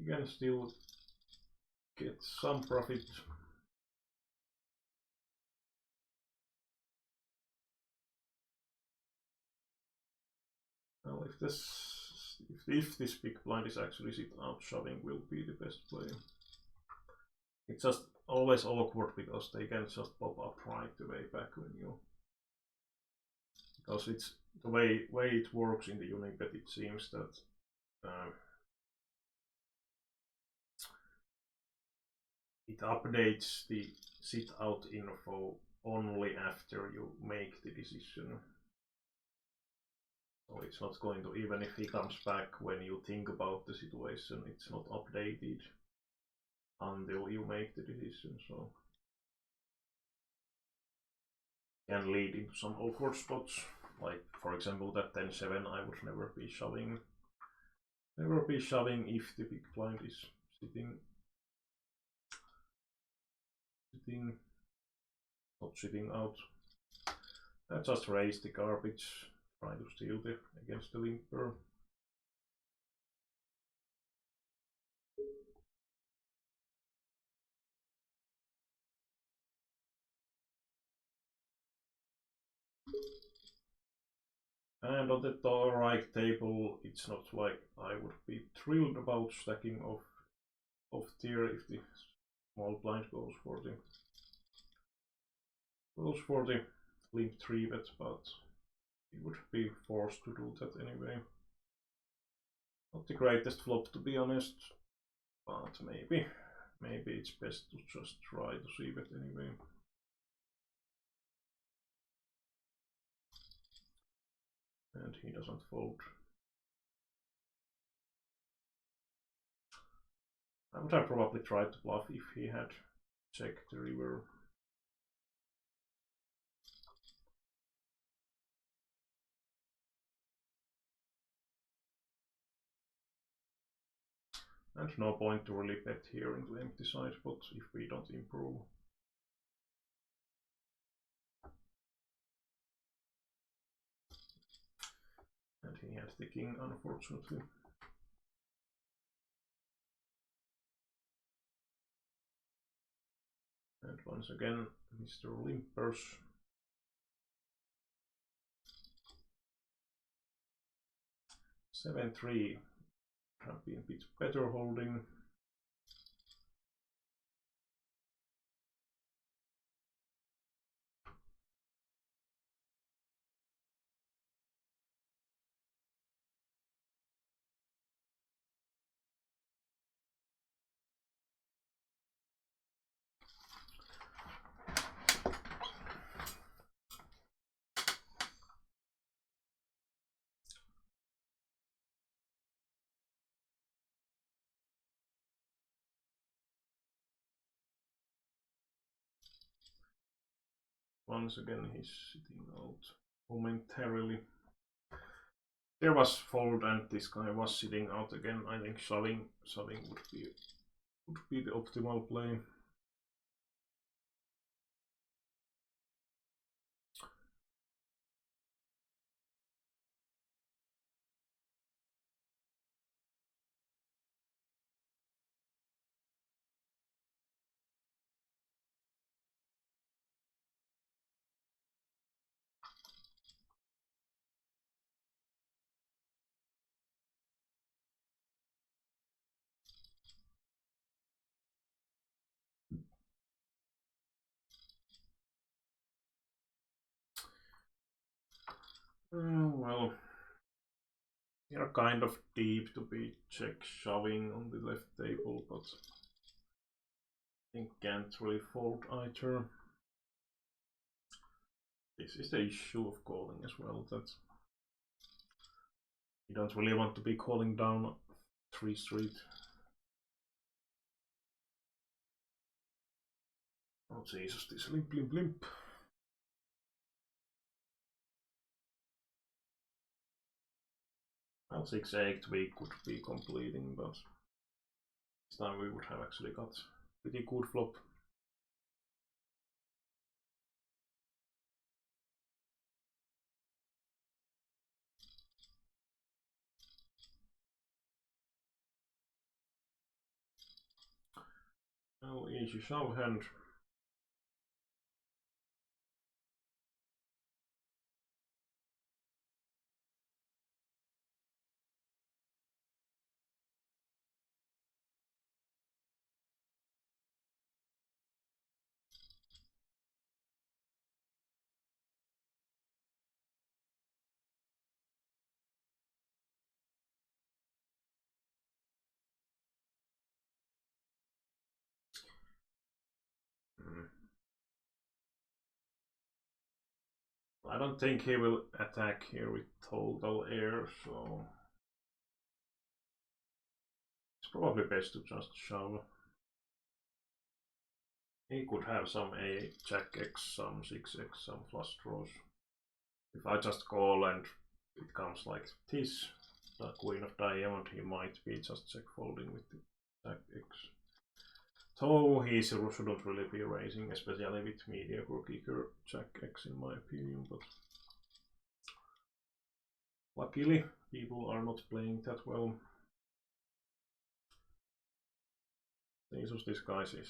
can still get some profit. Well, if this big blind is actually sit out, shoving will be the best play. It's just always awkward because they can just pop up right away back when you, because it's the way it works in the Unibet. It seems that it updates the sit out info only after you make the decision. So it's not going to, even if he comes back when you think about the situation, it's not updated until you make the decision. So can lead into some awkward spots. Like for example that 10-7 I would never be shoving if the big blind is sitting not sitting out. I just raise the garbage, try to steal against the limper. And on the right table, it's not like I would be thrilled about stacking off tier if the small blind goes for the limp 3-bet, but it would be forced to do that anyway. Not the greatest flop, to be honest, but maybe it's best to just try to see it anyway. And he doesn't fold. I would have probably tried to bluff if he had checked the river. And no point to really bet here into empty side spot if we don't improve. And he had the king, unfortunately. And once again, Mr. Limpers. (7-3) have been a bit better holding. Once again, he's sitting out momentarily. There was fold and this guy was sitting out again. I think shoving would be the optimal play. Well, we are kind of deep to be check shoving on the left table, but I think can't really fold either. This is the issue of calling as well, that you don't really want to be calling down 3 street. Oh Jesus, this limp. Well, 6-8 we could be completing, but this time we would have actually got pretty good flop. Well, easy shove hand. I don't think he will attack here with total air, so it's probably best to just shove. He could have some A, Jack X, some 6X, some flush draws. If I just call and it comes like this, the Queen of Diamond, he might be just check folding with the Jack X. So he shouldn't really be raising, especially with mediocre kicker Jack X in my opinion, but luckily people are not playing that well. Jesus disguises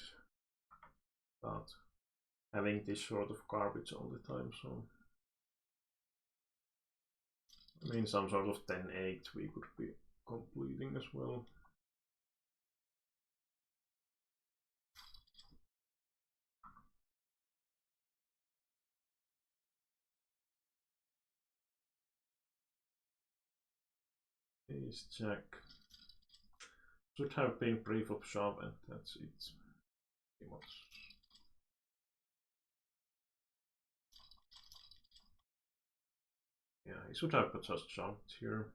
not having this sort of garbage all the time, so I mean, some sort of 10-8 we could be completing as well. Ace Jack. Should have been pre-flop shove, and that's it. Pretty much. Yeah, he should have just jumped here.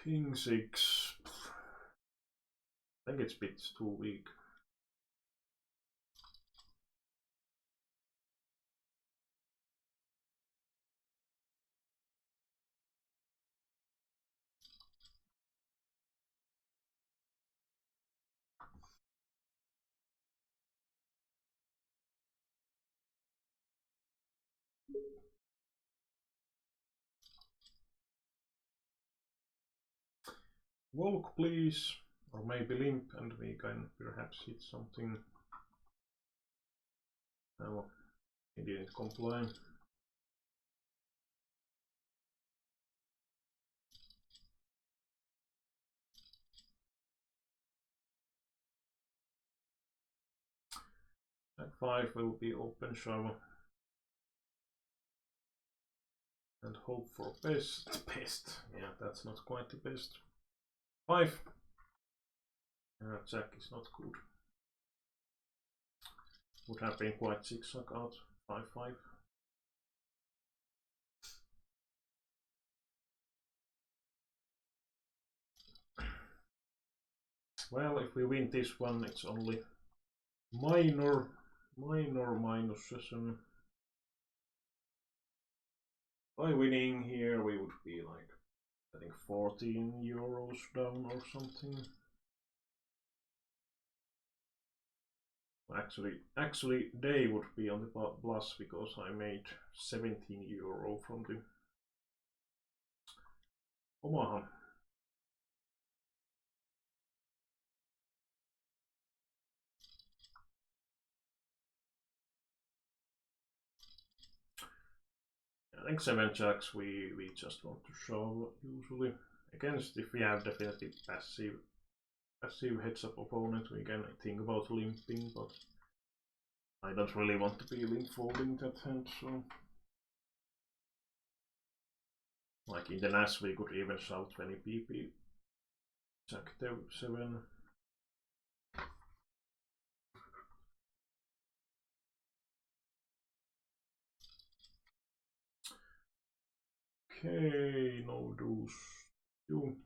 King 6. I think it's a bit too weak. Walk, please. Or maybe limp, and we can perhaps hit something. No, he didn't comply. Jack 5 will be open shove. And hope for best. Best. Yeah, that's not quite the best. 5. Jack is not good. Would have been quite zigzag out. 5-5. Well, if we win this one, it's only minor minuses. By winning here, we would be like, I think 14 euros down or something. Actually, they would be on the plus because I made 17 euro from the Omaha. I think 7 jacks we just want to shove usually. Against, if we have definitely passive heads up opponent, we can think about limping, but I don't really want to be limp folding that hand, so. Like in the NAS we could even shove 20 pp. Jack 7. Okay, no deuce. You.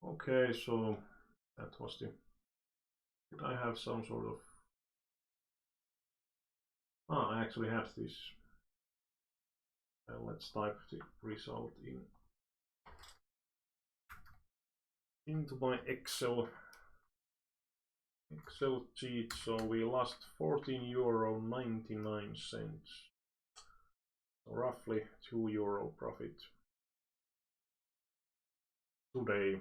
Okay, so that was the. Did I have some sort of. Ah, I actually had this. Well, let's type the result into my Excel sheet. So we lost 14 euro 99 cents. Roughly 2 euro profit today.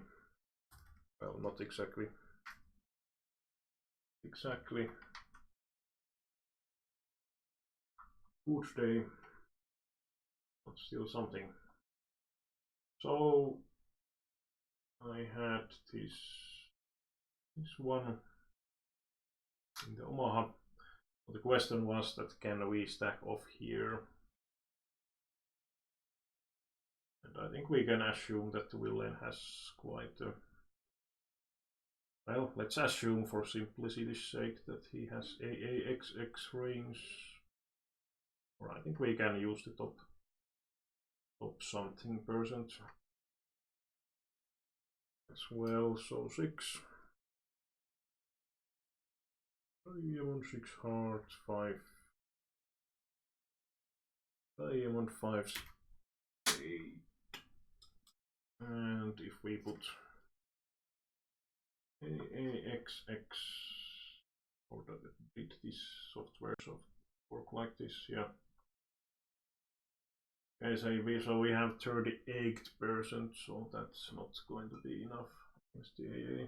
Well, not exactly. Good day, but still something. So I had this one in the Omaha. The question was that can we stack off here? And I think we can assume that Willen has quite a. Well, let's assume for simplicity's sake that he has AAXX range. Or I think we can use the top something percent as well. So 6. Diamond 6 hearts 5. Diamond 5 8. And if we put AAXX, or did this software work like this? Yeah. Okay, so we have 38%, so that's not going to be enough against the AA.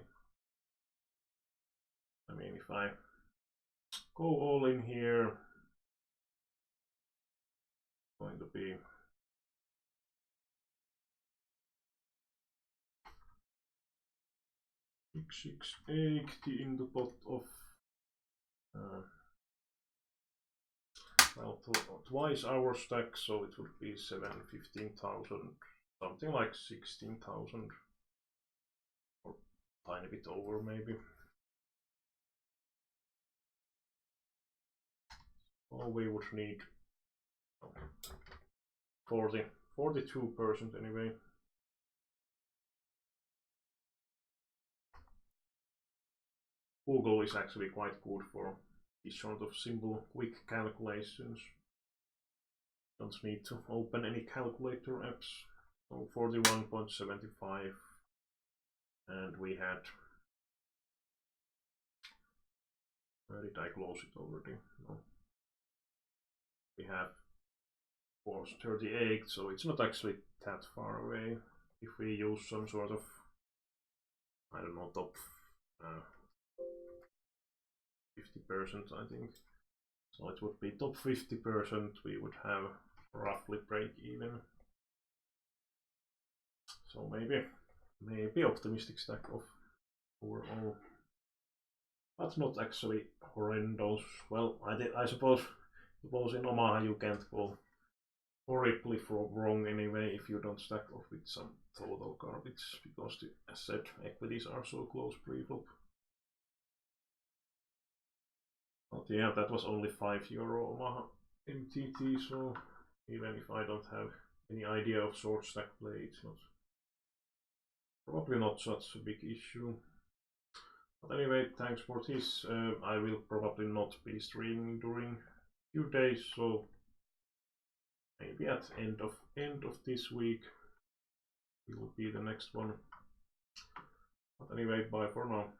I mean, if I go all in here. Going to be 680 in the pot of well, twice our stack, so it would be 15,000, something like 16,000, or tiny bit over maybe. Oh, we would need 42% anyway. Google is actually quite good for these sort of simple, quick calculations. Don't need to open any calculator apps. So 41.75, and we had. Where did I close it already? No. We have force 38, so it's not actually that far away. If we use some sort of, I don't know, top 50%, I think. So it would be top 50%, we would have roughly break even. So maybe optimistic stack of overall, but not actually horrendous. Well, I suppose in Omaha you can't go horribly wrong anyway if you don't stack off with some total garbage, because the asset equities are so close pre-flop. But yeah, that was only €5 Omaha MTT, so even if I don't have any idea of short stack play, it's probably not such a big issue. But anyway, thanks for this. I will probably not be streaming during a few days, so maybe at end of this week will be the next one. But anyway, bye for now.